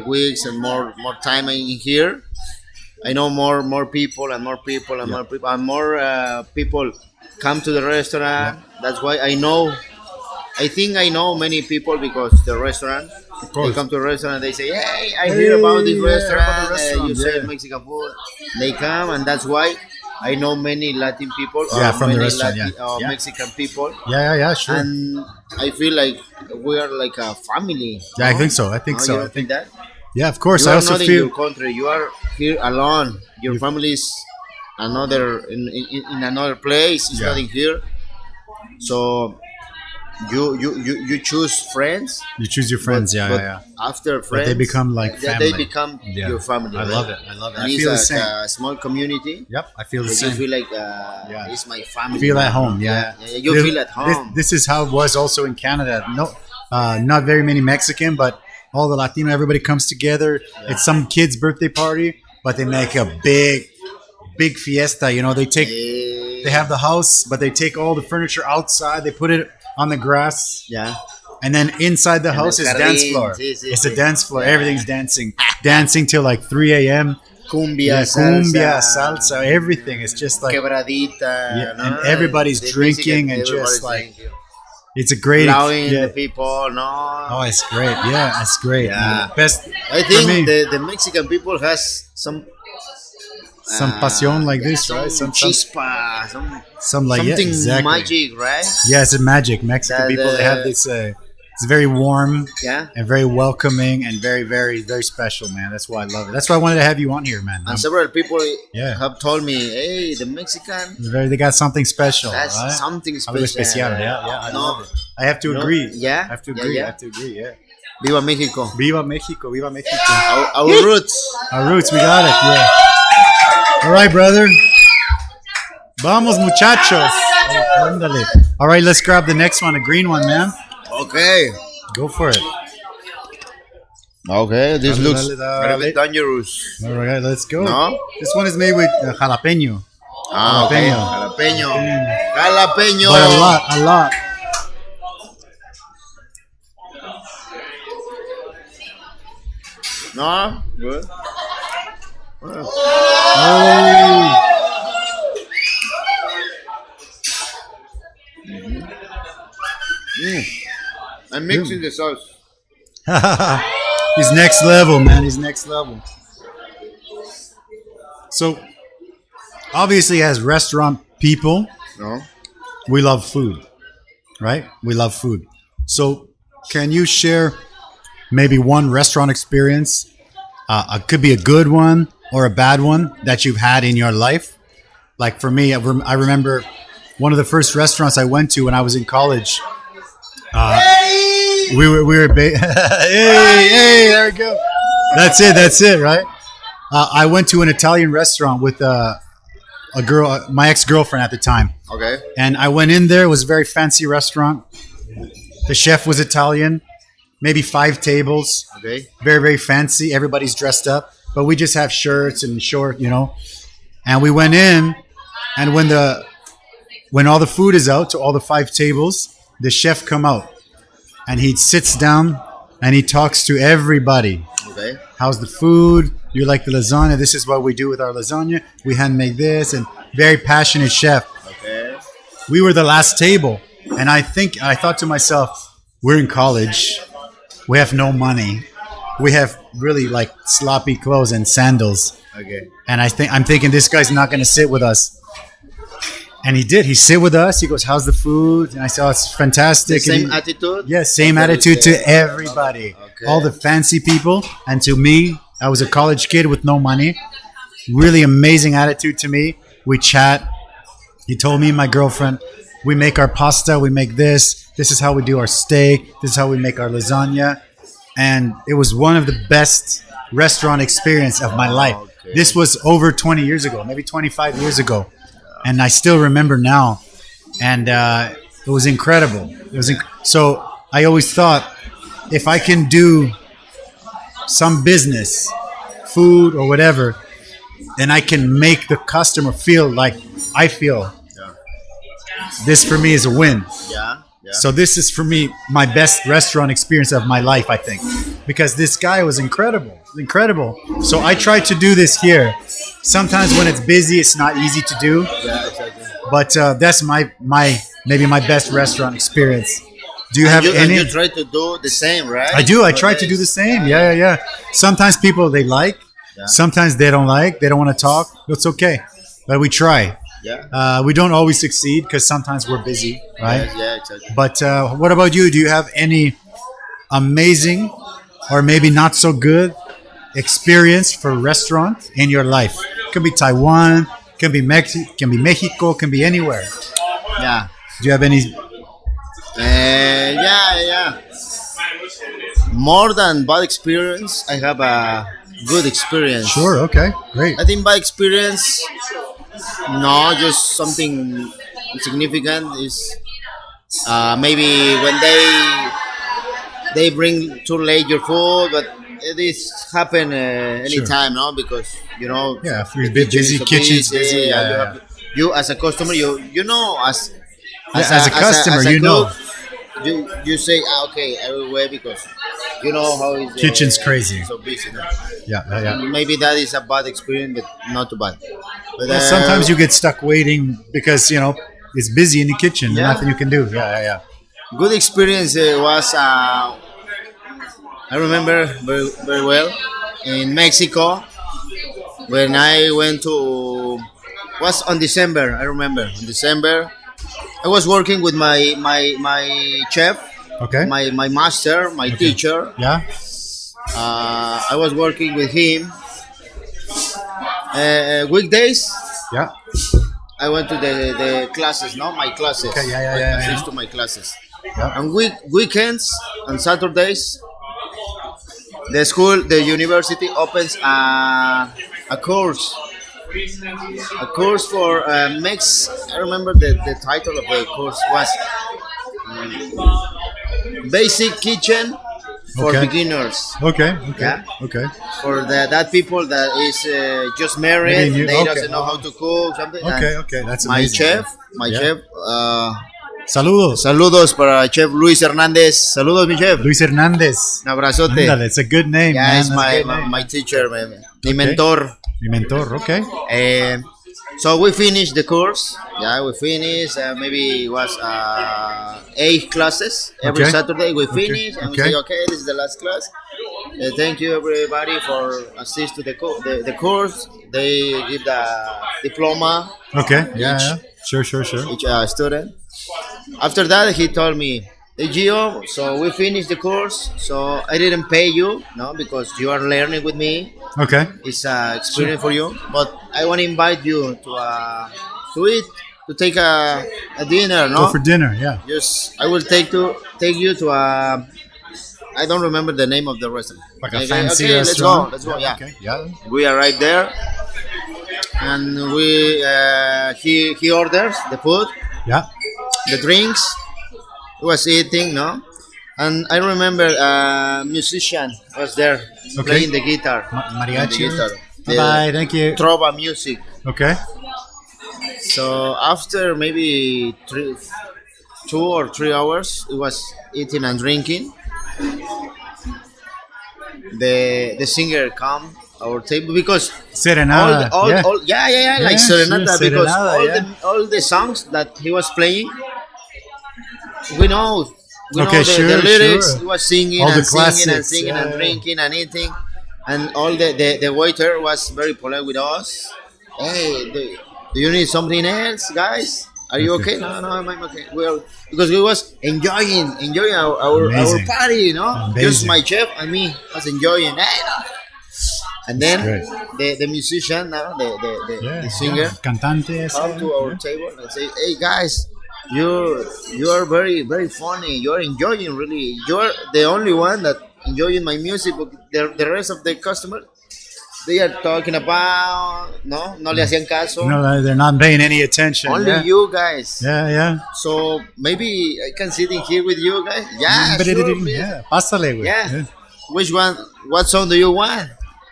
weeks and more time in here, I know more people and more people and more people and more people come to the restaurant. That's why I think I know many people because the restaurant. They come to a restaurant. They say, "Hey, I hear about this yeah, restaurant. about the restaurant, You sell yeah. Mexican food." They come, and that's why I know many Latin people. Yeah, from the many restaurant, Latin, yeah. Mexican people, yeah, sure. and I feel like we are like a family. Yeah, I no? think so. I think No, so. You I don't think think that? Yeah, of course. You I are also not in feel your country. You are here alone. Your family is another in another place. It's Yeah. not in here. So you choose friends. you choose your friends. but Yeah. After friends, they become like family. They become Yeah. your family. I right? love it. I love it. And I it's feel the like same. a small community. Yep, I feel the But you same. feel like Yeah. it's my family. Feel at man. home. Yeah, You This- feel at home. This is how it was also in Canada. No, not very many Mexican, but all the Latino. Everybody comes together. It's some kid's birthday party, but they make a big fiesta. They have the house, but they take all the furniture outside. They put it on the grass, Yeah. and then inside the house is el dance jardín, floor. sí, sí, It's sí. a dance floor. Everything's dancing till like 3 a.m. Cumbia, Cumbia, salsa, everything. It's just like quebradita. and everybody's The drinking Mexican, and just everybody's like drinking. it's a great. Allowing Yeah. the people. No. Oh, it's great. Yeah, it's great. Yeah. Best. I for me. think the Mexican people has some pasión like this, right? Some chispa, like something exactly. magic, right? Yeah, it's a magic. Mexican That, people they have this. It's very warm Yeah. and very welcoming and very, very, very special, man. That's why I love it. That's why I wanted to have you on here, man. And several people Yeah. have told me, "Hey, the Mexican, They got something special. that's right? something Algo special." especial. Yeah, I No. love it. I have to No, agree. yeah, I have to yeah, agree. yeah. I have to agree. Yeah. Viva Mexico. Viva Mexico. Viva Mexico. Our roots. Our roots, we got it. Yeah. All right, brother. Vamos, muchachos. Ándale. All right, let's grab the next one, a green one, man. Okay. Go for it. Okay, this Dale, looks dale, dale. a little bit dangerous. All right, let's go. No? This one is made with jalapeno. Ah, okay. Jalapeno. Jalapeno. Jalapeno. But a lot. No? Good. Oh. I'm mixing the sauce. He's next level, man. He's next level. So, obviously, as restaurant people, No? we love food, right? We love food. So, can you share maybe one restaurant experience? It could be a good one or a bad one that you've had in your life. Like for me, I remember one of the first restaurants I went to when I was in college. We were hey, there we go. That's it, right? I went to an Italian restaurant with a girl, my ex-girlfriend at the time. Okay. And I went in there. It was a very fancy restaurant. The chef was Italian, maybe 5 tables. Okay. Very, very fancy. Everybody's dressed up, but we just have shirts and short, And we went in, and when all the food is out to all the 5 tables, the chef come out, and he sits down and he talks to everybody. Okay. How's the food? You like the lasagna? This is what we do with our lasagna. We hand make this, and very passionate chef. Okay. We were the last table, and I thought to myself, we're in college. We have no money. We have really like sloppy clothes and sandals. Okay. And I'm thinking this guy's not going to sit with us. And he did. He sit with us. He goes, "How's the food?" And I said, "Oh, it's fantastic." The same attitude? Yes, same attitude to everybody. Okay. All the fancy people. And to me, I was a college kid with no money. Really amazing attitude to me. We chat. He told me and my girlfriend, we make our pasta, we make this. This is how we do our steak. This is how we make our lasagna. And it was one of the best restaurant experience of my life. Okay. This was over 20 years ago, maybe 25 years ago. And I still remember now. And it was incredible. So I always thought, if I can do some business, food or whatever, then I can make the customer feel like I feel. Yeah. This for me is a win. Yeah. Yeah. So this is for me my best restaurant experience of my life, I think, because this guy was incredible. So I try to do this here. Sometimes when it's busy, it's not easy to do, Yeah, exactly. but that's maybe my best restaurant experience. Do you have any? And you try to do the same, right? I do. I try to do the same. Yeah. Sometimes people they like. Yeah. Sometimes they don't like. They don't want to talk. It's okay, but we try. Yeah. We don't always succeed because sometimes we're busy, right? Yeah, exactly. But what about you? Do you have any amazing or maybe not so good experience for restaurant in your life? Can be Taiwan, can be Mexico, can be anywhere. Yeah. Do you have any? Yeah. More than bad experience, I have a good experience. Sure. Okay. Great. I think bad experience, no, just something significant is maybe when they bring too late your food, but this happen anytime, no? Because Yeah. If you're a bit busy, kitchen's busy. Yeah. You as a customer, you know as a customer, as a you know. cook, you say okay everywhere because you know how is Kitchen's crazy. so busy. No? Yeah. Maybe that is a bad experience, but not too bad. But Well, sometimes you get stuck waiting because it's busy in the kitchen. Yeah. Nothing you can do. Yeah. good experience was I remember very, very well in Mexico when I went to was on December. I remember in December I was working with my chef, Okay. my master, my teacher. Yeah. I was working with him weekdays. Yeah. I went to the classes, no, my classes. Okay, yeah. I assist to my classes. Yeah. And weekends and Saturdays, the university opens a course for I remember the title of the course was basic kitchen for beginners. Okay. Yeah. Okay. For that people that is just married, they doesn't know how to cook something. Okay. That's my amazing. My chef. Saludos. Saludos para Chef Luis Hernández. Saludos, mi chef. Luis Hernández. Un abrazote. Ándale, it's a good name. Yeah, man. it's my teacher, mi mentor. Mi mentor, okay. So we finished the course. Yeah, we finished. Maybe it was 8 classes every Saturday. We finished and we say, okay, this is the last class. Thank you everybody for assist to the course. They give the diploma. Okay. Yeah. Sure. Each student. After that, he told me, hey Gio, so we finished the course. So I didn't pay you, no, because you are learning with me. Okay. It's an experience for you. But I want to invite you to take a dinner, no? Go for dinner, yeah. Just I will take you to a. I don't remember the name of the restaurant. Like a fancy restaurant. Let's go. Yeah. Okay. Yeah. We arrived there, and we he orders the food. Yeah. The drinks. He was eating, no? And I remember a musician was there playing the guitar. Mariachi. Bye. Thank you. Trova music. Okay. So after maybe 2 or 3 hours, it was eating and drinking. The singer come our table because Serenada. Like serenata, sure, because serenada, all the songs that he was playing, we know the lyrics. Sure. He was singing all and classics, singing and drinking and eating, and all the waiter was very polite with us. Hey, do you need something else, guys? Are you okay? No, I'm okay. Because we was enjoying our party, you know. Amazing. Just my chef and me was enjoying. And then the musician, the singer, cantante, come to our table and say, "Hey guys, you are very very funny. You're enjoying really. You're the only one that enjoying my music. But the rest of the customers, they are talking about no le hacían caso. No, they're not paying any attention. Only you guys. Yeah. So maybe I can sit in here with you guys. Yeah, sure, yeah. Pásale, güey. Yeah. Which one? What song do you want?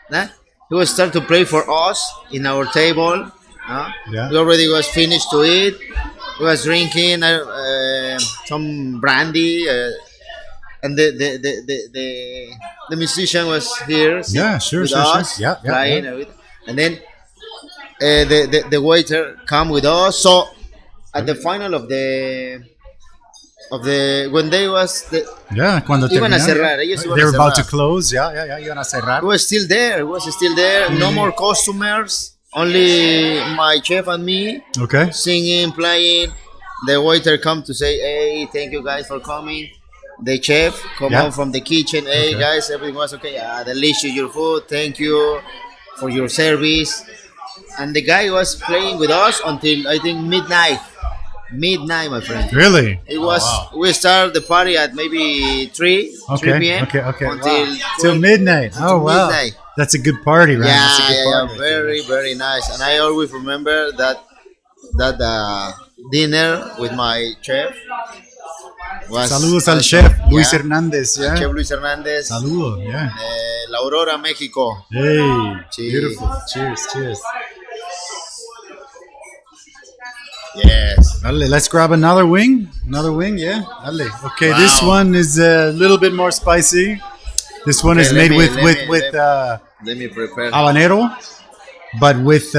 Nah? He will start to play for us in our table. Yeah. We already was finished to eat. We was drinking some brandy, and the musician was here. Sure. With us, Yeah. playing everything. And then the waiter come with us. So at the final of the when they was cuando iban a cerrar, they were about to close. Yeah, iban a cerrar. It was still there. No more customers. Only my chef and me. Okay. Singing, playing. The waiter come to say, "Hey, thank you guys for coming." The chef come out from the kitchen. Hey guys, everything was okay. Delicious your food. Thank you for your service. And the guy was playing with us until I think midnight, my friend. Really? It was. We started the party at maybe 3 p.m. Okay. Until till midnight. Oh wow. Midnight. That's a good party, right? Yeah. Very, very nice. And I always remember that dinner with my chef. Saludos al chef Luis Hernández. Yeah. Chef Luis Hernández. Saludos. Yeah. La Aurora, Mexico. Hey. Beautiful. Cheers. Yes. Dale, let's grab another wing. Yeah. Dale. Okay, this one is a little bit more spicy. This one is made with let me prepare habanero, but with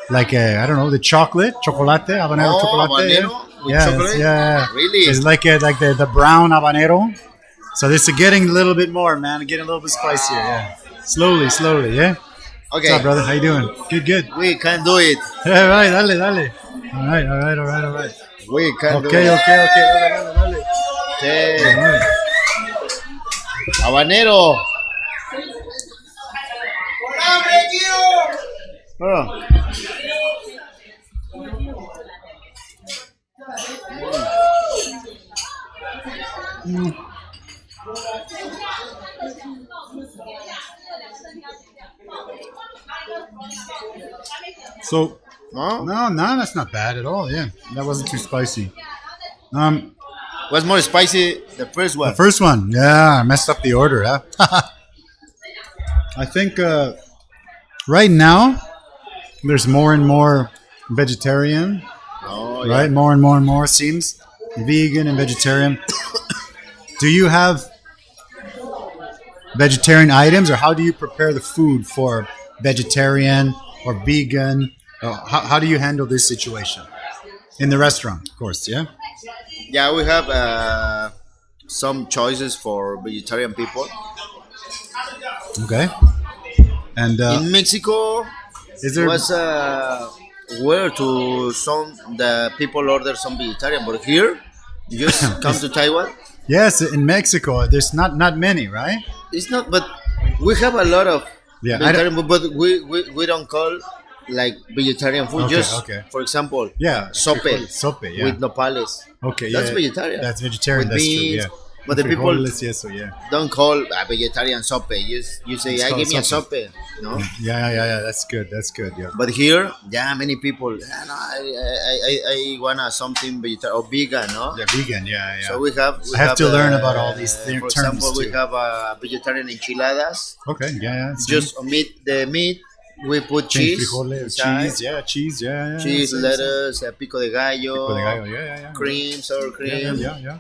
like I don't know, the chocolate habanero chocolate. Habanero with chocolate? Yeah. Really? It's like the brown habanero. So this is getting a little bit more, man. Getting a little bit spicier. Yeah. Slowly. Yeah. Okay. What's up, brother? How you doing? Good. We can do it. All right, dale. All right. We can do it. Okay. Dale. Okay. All right. Habanero. So, no, that's not bad at all. Yeah, that wasn't too spicy. Was more spicy the first one. The first one, yeah, I messed up the order. Huh? I think right now there's more and more vegetarian, right? More and more seems vegan and vegetarian. Do you have vegetarian items, or how do you prepare the food for vegetarian or vegan? How do you handle this situation in the restaurant? Of course, yeah. Yeah, we have some choices for vegetarian people. Okay. And in Mexico, is there was where to some the people order some vegetarian, but here you just come to Taiwan. Yes, in Mexico, there's not many, right? It's not, but we have a lot of vegetarian food, but we don't call like vegetarian food. Okay, just okay. For example, sope, yeah. with nopales. Okay, that's vegetarian. That's vegetarian. With That's beans, true. Yeah. But the people don't call a vegetarian sope. You say, "I give me a sope." No. Yeah. That's good. Yeah. But here, many people. No, I wanna something vegetarian or vegan, no? Yeah, vegan. Yeah. So we have. I have to learn about all these terms. For example, we have vegetarian enchiladas. Okay. Yeah. Just omit the meat. We put cheese, cheese, cheese, lettuce, pico de gallo, yeah. cream, sour cream, yeah.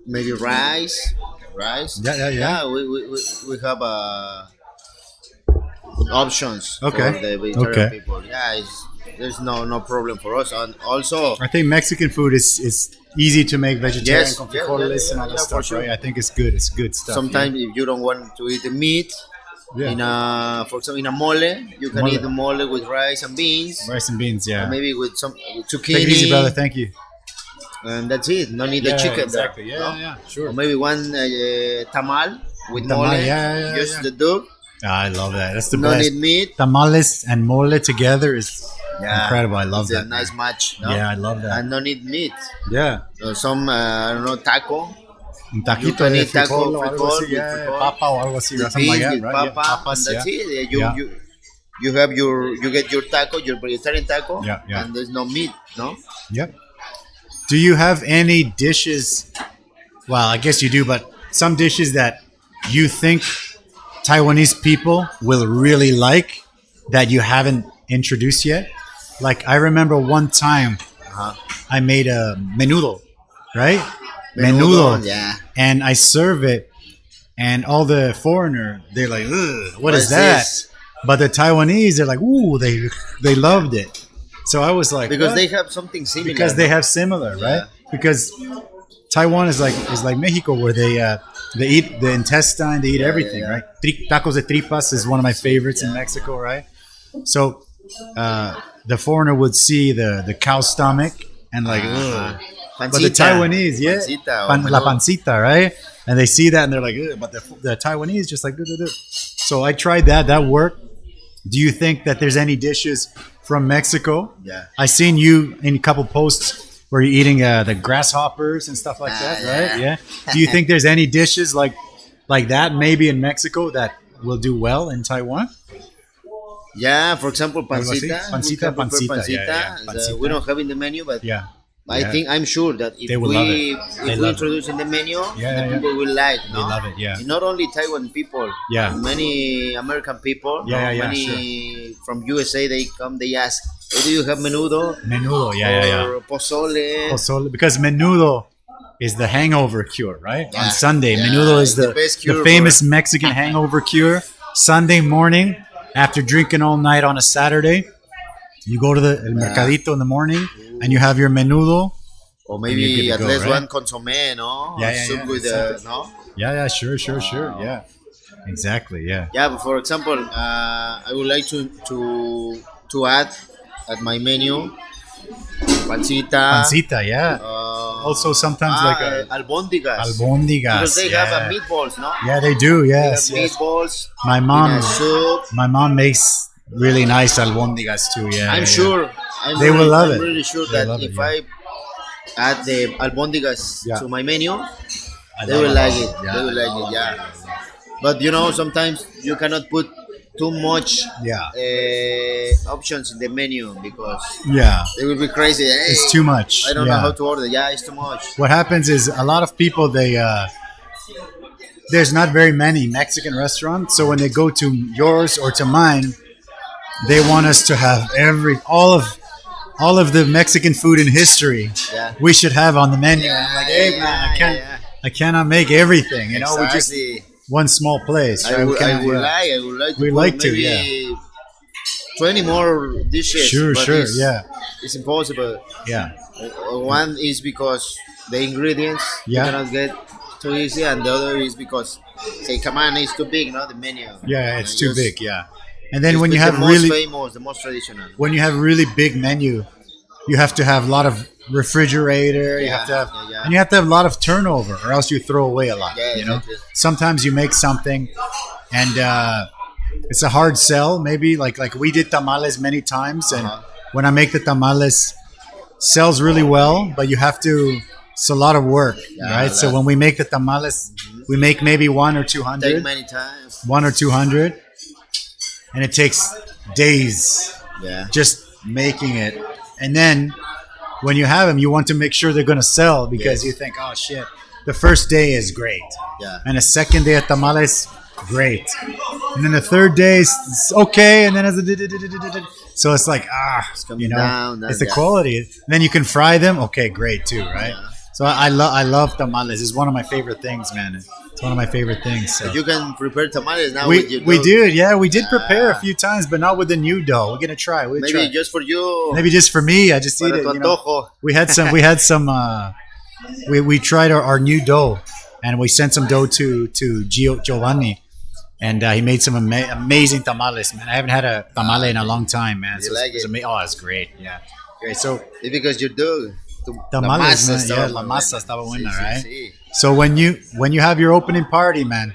Maybe rice. Yeah. We have options for Okay. the vegetarian people. Yeah, there's no problem for us. And also, I think Mexican food is easy to make vegetarian, Yes, con yeah, frijoles and all that for stuff, sure. right? I think it's good. It's good stuff. sometimes if you don't want to eat the meat, for example, in a mole, you can eat the mole with rice and beans. Rice and beans, yeah. Or maybe with some zucchini. Take it easy, brother. Thank you. And that's it. No need the chicken exactly. there. Yeah, sure. Or maybe one tamal with Tamal, mole. yeah, Just the duck. I love that. That's the No best. need meat. Tamales and mole together is incredible. I love It's that. a nice match. No? Yeah, I love that. And no need meat. Yeah. So some, I don't know, taco. Un You taquito can de eat taco, frijol o algo así, with yeah, frijol. papa o algo así, With something like beans, that, with right? papa, Papas, and that's it. Yeah. You have you get your taco, your vegetarian taco, Yeah. and there's no meat, no? Yep. Do you have any dishes? Well, I guess you do, but some dishes that you think Taiwanese people will really like that you haven't introduced yet? Like I remember one time I made a menudo, right? Menudo. Yeah. And I serve it, and all the foreigner, they're like, ugh, what is that? This? But the Taiwanese, they're like, ooh, they loved it. So I was like, Because what? they have something similar. Because they have similar, right? Because Taiwan is like Mexico, where they eat the intestine, they eat everything, right? Tacos de tripas is one of my favorites in Mexico, right? So the foreigner would see the cow stomach and like, ugh. But the Taiwanese, la pancita, right? And they see that and they're like, ugh. But the Taiwanese just like, duh, duh, duh. So I tried that. That worked. Do you think that there's any dishes from Mexico? Yeah. I seen you in a couple posts where you're eating the grasshoppers and stuff like that, right? Yeah. Do you think there's any dishes like that maybe in Mexico that will do well in Taiwan? Yeah, for example, pancita. Pancita, We can prepare pancita, yeah. pancita. We don't have in the menu, but I'm sure that if They will love it. we introduce in the menu, people will like. They love it, yeah. Not only Taiwan people, many American people, many from USA, they come, they ask, "Hey, do you have menudo? Menudo, Or pozole? Pozole, because menudo is the hangover cure, right? Yeah. On Sunday, Yeah, menudo is the best cure the famous Mexican hangover cure. Sunday morning, after drinking all night on a Saturday, you go to the El Mercadito in the morning and you have your menudo. Or maybe at least right? one consomme, no? Yeah, Soup with no? Yeah, sure, yeah. Exactly, yeah. Yeah, but for example, I would like to add at my menu pancita. Pancita, yeah. Also sometimes like albondigas. albondigas. Because they have meatballs, no? Yeah, they do, They yes. have meatballs. My in mom a soup. makes really nice albondigas too, yeah. I'm sure. I'm They really, will love I'm it. really sure They that love if it, yeah. I add the albondigas to my menu, they love will it. like it. Yeah, They will I like love it, yeah. But sometimes you cannot put too much Yeah. options in the menu because Yeah. it will be crazy. Hey, It's too much. I don't know Yeah. how to order. Yeah, it's too much. What happens is a lot of people there's not very many Mexican restaurants, so when they go to yours or to mine, they want us to have all of the Mexican food in history. Yeah. We should have on the menu. And I'm like, hey man, I cannot make everything. You know, we're just Exactly. one small place. I Right? would Yeah. like to We'd put like to, maybe 20 more dishes. Sure, but sure, it's, yeah, It's impossible. yeah, One is because the ingredients Yeah. you cannot get too easy, and the other is because say, come on, it's too big, the menu. yeah. It's And too just- big. Yeah, and then just when you pick have the most really famous, the most traditional. when you have really big menu, you have to have a lot of refrigerator. You Yeah, have to have, yeah. and you have to have a lot of turnover, or else you throw away a lot. Yeah, You know, exactly. sometimes you make something, and it's a hard sell. Maybe like we did tamales many times, and when I make the tamales, sells really well, but you have to. It's a lot of work, right? So that- when we make the tamales, we make maybe 1 or 200. Take many times. 1 or 200, and it takes days Yeah. just making it. And then when you have them, you want to make sure they're going to sell because Yes. you think, oh shit, the first day is great, Yeah. and the second day of tamales, great, and then the third day is okay, and then so it's like coming down, it's the yeah. quality. And then you can fry them, okay, great too, right? So I love tamales. It's one of my favorite things, man. It's one of my favorite things. So. You can prepare tamales now with your We dough. did, yeah. We did prepare a few times, but not with the new dough. We're gonna try. Maybe try. just for you. Maybe just for me. I just eat Para it. tu You know. antojo. We had some. We tried our new dough, and we sent some dough to Giovanni, and he made some amazing tamales. Man, I haven't had a tamale in a long time, man. You like it? Oh, it's great. Yeah, great. So It's because you do. tamales, man, estaba yeah, la muy masa buena. estaba buena, Sí, sí, right? sí. So when you have your opening party, man,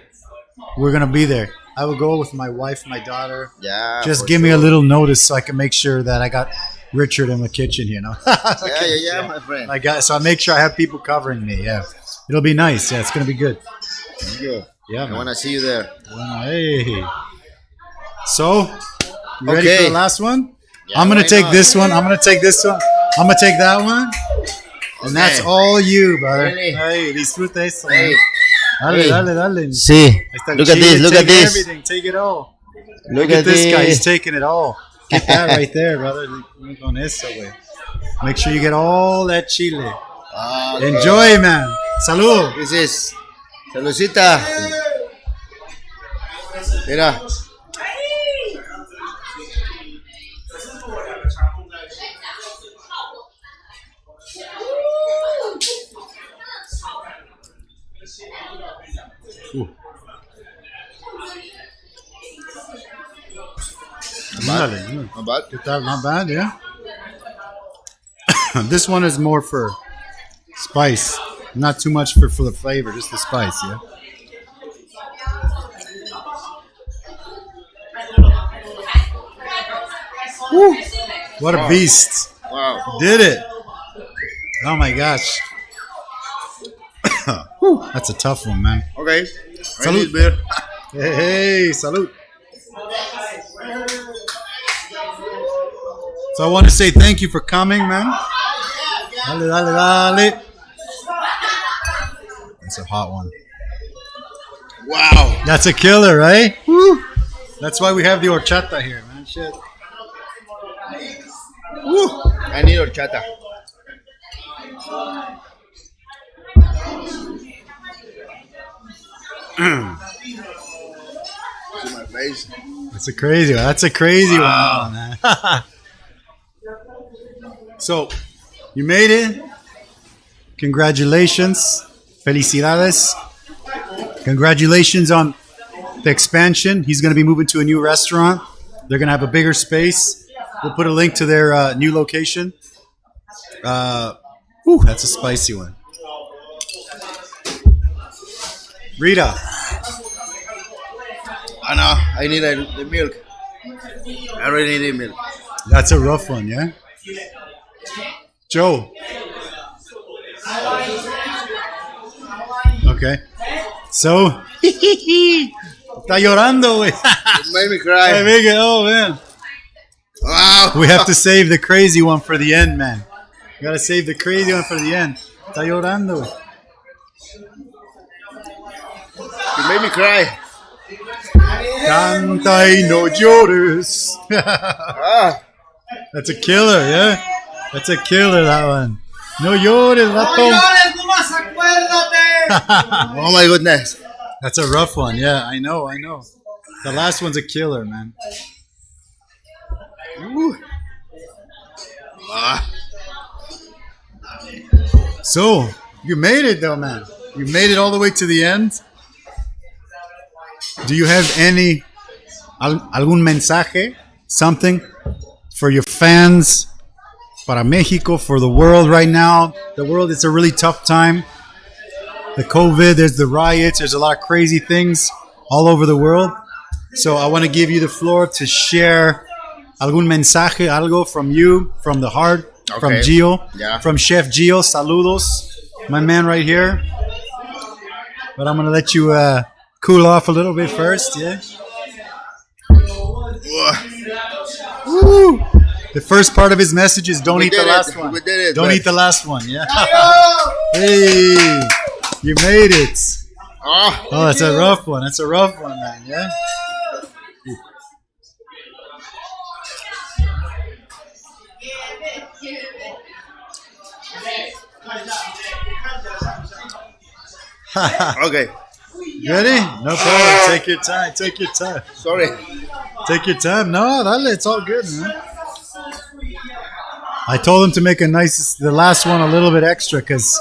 we're gonna be there. I will go with my wife, my daughter. Yeah. Just for give me a sure. little notice so I can make sure that I got Richard in the kitchen, you know. Yeah, my friend. So I make sure I have people covering me. Yeah, it'll be nice. Yeah, it's gonna be good. Thank you. Yeah, I man. want to see you there. Well, hey. So, you ready for Okay. the last one? Yeah, I'm gonna why take not? this one. I'm gonna take this one. I'm gonna take that one. And that's Okay. all you, brother. Really? Hey, disfruta eso. Hey. Dale, Hey. dale, dale. See. Ahí está el Look at chile, this. Look at take this. Everything. Take it all. Look Look at at this guy. He's this. taking it all. Get that right there, brother. Con eso, güey. Make sure you get all that chile. Okay. Enjoy, man. Salud. This is Saludcita. Mira. Dale. Not bad. Get that, not bad, yeah. This one is more for spice, not too much for the flavor, just the spice, yeah. Woo. What a beast! Wow. Did it! Oh my gosh! Whew, that's a tough one, man. Okay. Salud. Beer. Hey, salud! So I want to say thank you for coming, man. Dale, dale, dale. That's a hot one. Wow. That's a killer, right? Woo. That's why we have the horchata here, man. Shit. Woo. I need horchata. To my face. That's a crazy one. That's a crazy Wow. one, man. So, you made it. Congratulations. Felicidades. Congratulations on the expansion. He's going to be moving to a new restaurant. They're going to have a bigger space. We'll put a link to their new location. That's a spicy one. Rita. I know. I need the milk. I really need milk. That's a rough one, yeah? Joe. Okay. So, Está llorando, güey. It made me cry. Oh, man. Wow. We have to save the crazy one for the end, man. We gotta save the crazy one for the end. Está llorando, güey. It made me cry. Canta y no llores. That's a killer, yeah? That's a killer, that one. No llores, vato. Oh my goodness. That's a rough one, yeah, I know. The last one's a killer, man. Ooh. So, you made it though, man. You made it all the way to the end. Do you have algún mensaje, something for your fans, para Mexico, for the world right now? The world, it's a really tough time. The COVID, there's the riots, there's a lot of crazy things all over the world. So I want to give you the floor to share algún mensaje, algo from you, from the heart, from Gio, from Chef Gio. Saludos, my man right here. But I'm going to let you cool off a little bit first, yeah? Woo. The first part of his message is don't eat the last one. Don't eat the last one, yeah? Hey, you made it. Oh, that's a rough one. That's a rough one, man, yeah? Okay. Ready? No problem. Take your time. Take your time. Sorry. Take your time. No, dale. It's all good, man. I told him to make the last one a little bit extra because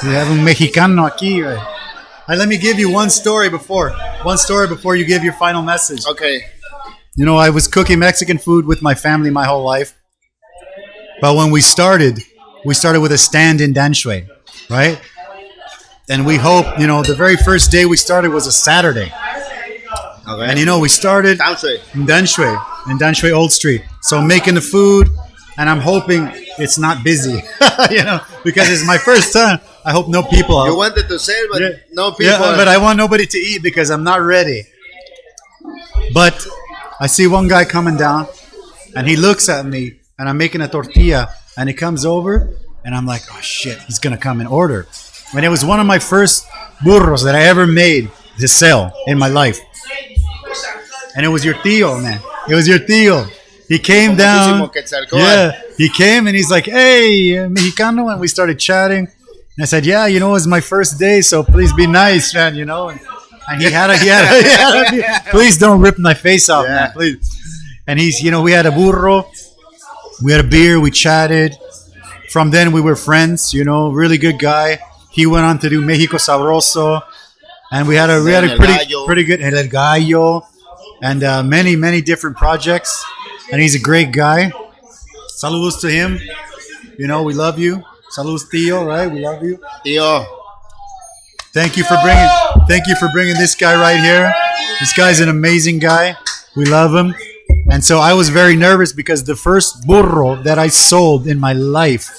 we have un mexicano aquí. Right? Let me give you one story before you give your final message. Okay. You know, I was cooking Mexican food with my family my whole life. But when we started with a stand in Danshui, right? And we hope, you know, the very first day we started was a Saturday. Okay. And, you know, we started in Danshui Old Street. So making the food, and I'm hoping it's not busy, you know, because it's my first time. I hope no people. You wanted to say, but no people. Yeah, but I want nobody to eat because I'm not ready. But I see one guy coming down, and he looks at me, and I'm making a tortilla, and he comes over, and I'm like, oh, shit, he's going to come and order. And it was one of my first burros that I ever made to sell in my life. And it was your tío, man. It was your tío. He came down. Yeah, he came and he's like, hey, Mexicano. And we started chatting. And I said, yeah, you know, it's my first day, so please be nice, man, you know. And he had a please don't rip my face off, man, please. And he's, you know, we had a burro. We had a beer. We chatted. From then we were friends, you know, really good guy. He went on to do Mexico Sabroso, and we had a pretty good El Gallo, and many different projects. And he's a great guy. Saludos to him. You know, we love you. Saludos, tío. Right? We love you, tío. Thank you for bringing this guy right here. This guy's an amazing guy. We love him. And so I was very nervous because the first burro that I sold in my life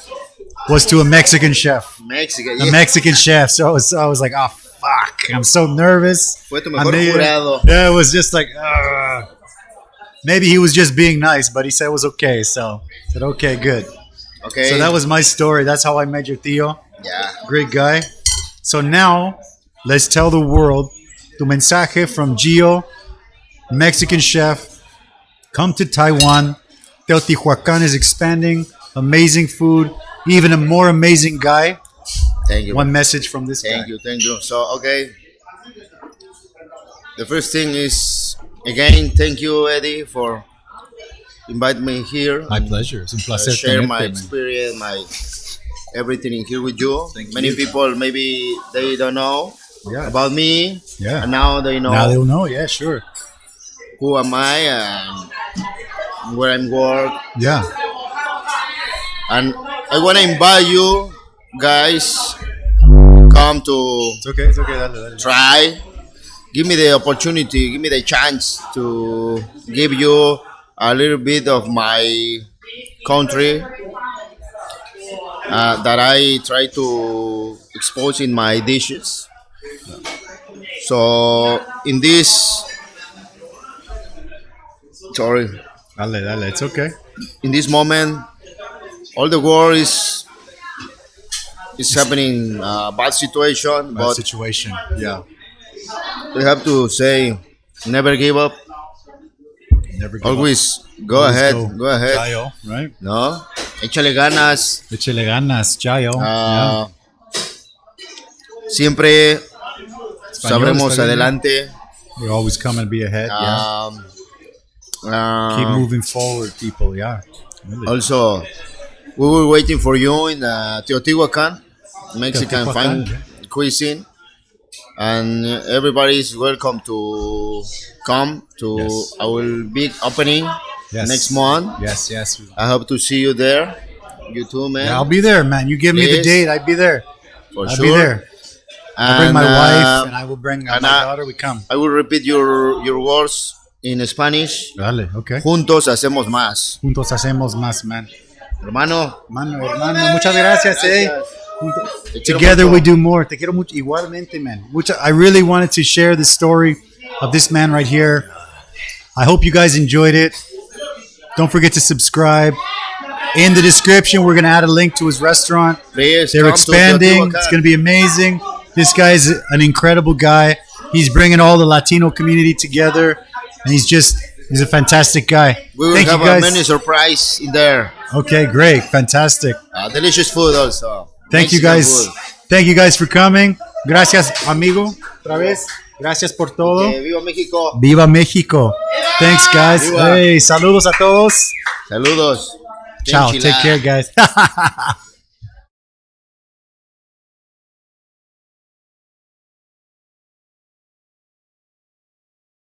was to a Mexican chef. A Mexican chef. So I was like, oh, fuck. I'm so nervous. Fue tu mejor jurado. Yeah, it was just like, maybe he was just being nice, but he said it was okay. So I said, okay, good. Okay. So that was my story. That's how I met your tío. Yeah. Great guy. So now, let's tell the world tu mensaje from Gio, Mexican chef. Come to Taiwan. Teotihuacan is expanding. Amazing food. Even a more amazing guy. Thank you. One message from this guy. Thank you. So, okay. The first thing is, again, thank you, Eddy, for inviting me here. My pleasure. It's a placer. Share my experience, my everything in here with you. Many people, maybe they don't know about me. Yeah. And now they know. Now they'll know. Yeah, sure. Who am I and where I'm work. Yeah. And I want to invite you guys come to It's okay. Dale. Try. Give me the opportunity, give me the chance to give you a little bit of my country that I try to expose in my dishes. So in this, sorry, Dale, it's okay. in this moment, all the world is happening bad situation, Bad but situation. Yeah. we have to say never give up. Never give up. Always go Always ahead. go. Go ahead. Jayo, right? No, échale ganas. Échale ganas, Jayo. Ah, Siempre sabremos está bien. adelante. You're always come and be ahead. Yeah. Keep moving forward, people. Yeah. Really. Also, we were waiting for you in Teotihuacan, Mexican Teotihuacan, fine yeah. cuisine, and everybody is welcome to come to Yes. our big opening Yes. next month. Yes. I hope to see you there. You too, man. Yeah, I'll be there, man. You give me the Please. date, I'd be there. for I'll sure. be there. I'll bring And, my wife and I will bring my and I- daughter. We come. I will repeat your words in Spanish. Dale, okay. Juntos hacemos más. Juntos hacemos más, man. Hermano, Hermano, muchas gracias, eh. Te quiero Together mucho. we do more. Te quiero mucho. Igualmente, man. I really wanted to share the story of this man right here. I hope you guys enjoyed it. Don't forget to subscribe. In the description, we're going to add a link to his restaurant. Please They're come to expanding. Teotihuacan. It's going to be amazing. This guy is an incredible guy. He's bringing all the Latino community together, and he's a fantastic guy. We will Thank have you guys. a many surprise in there. Okay, great, fantastic. Delicious food also. Thank you Mexican guys. food. Thank you guys for coming. Gracias, amigo. Otra vez. Gracias por todo. Viva México. Viva México. Thanks, guys. Viva. Hey, saludos a todos. Saludos. Ciao. Enchilada. Take care, guys.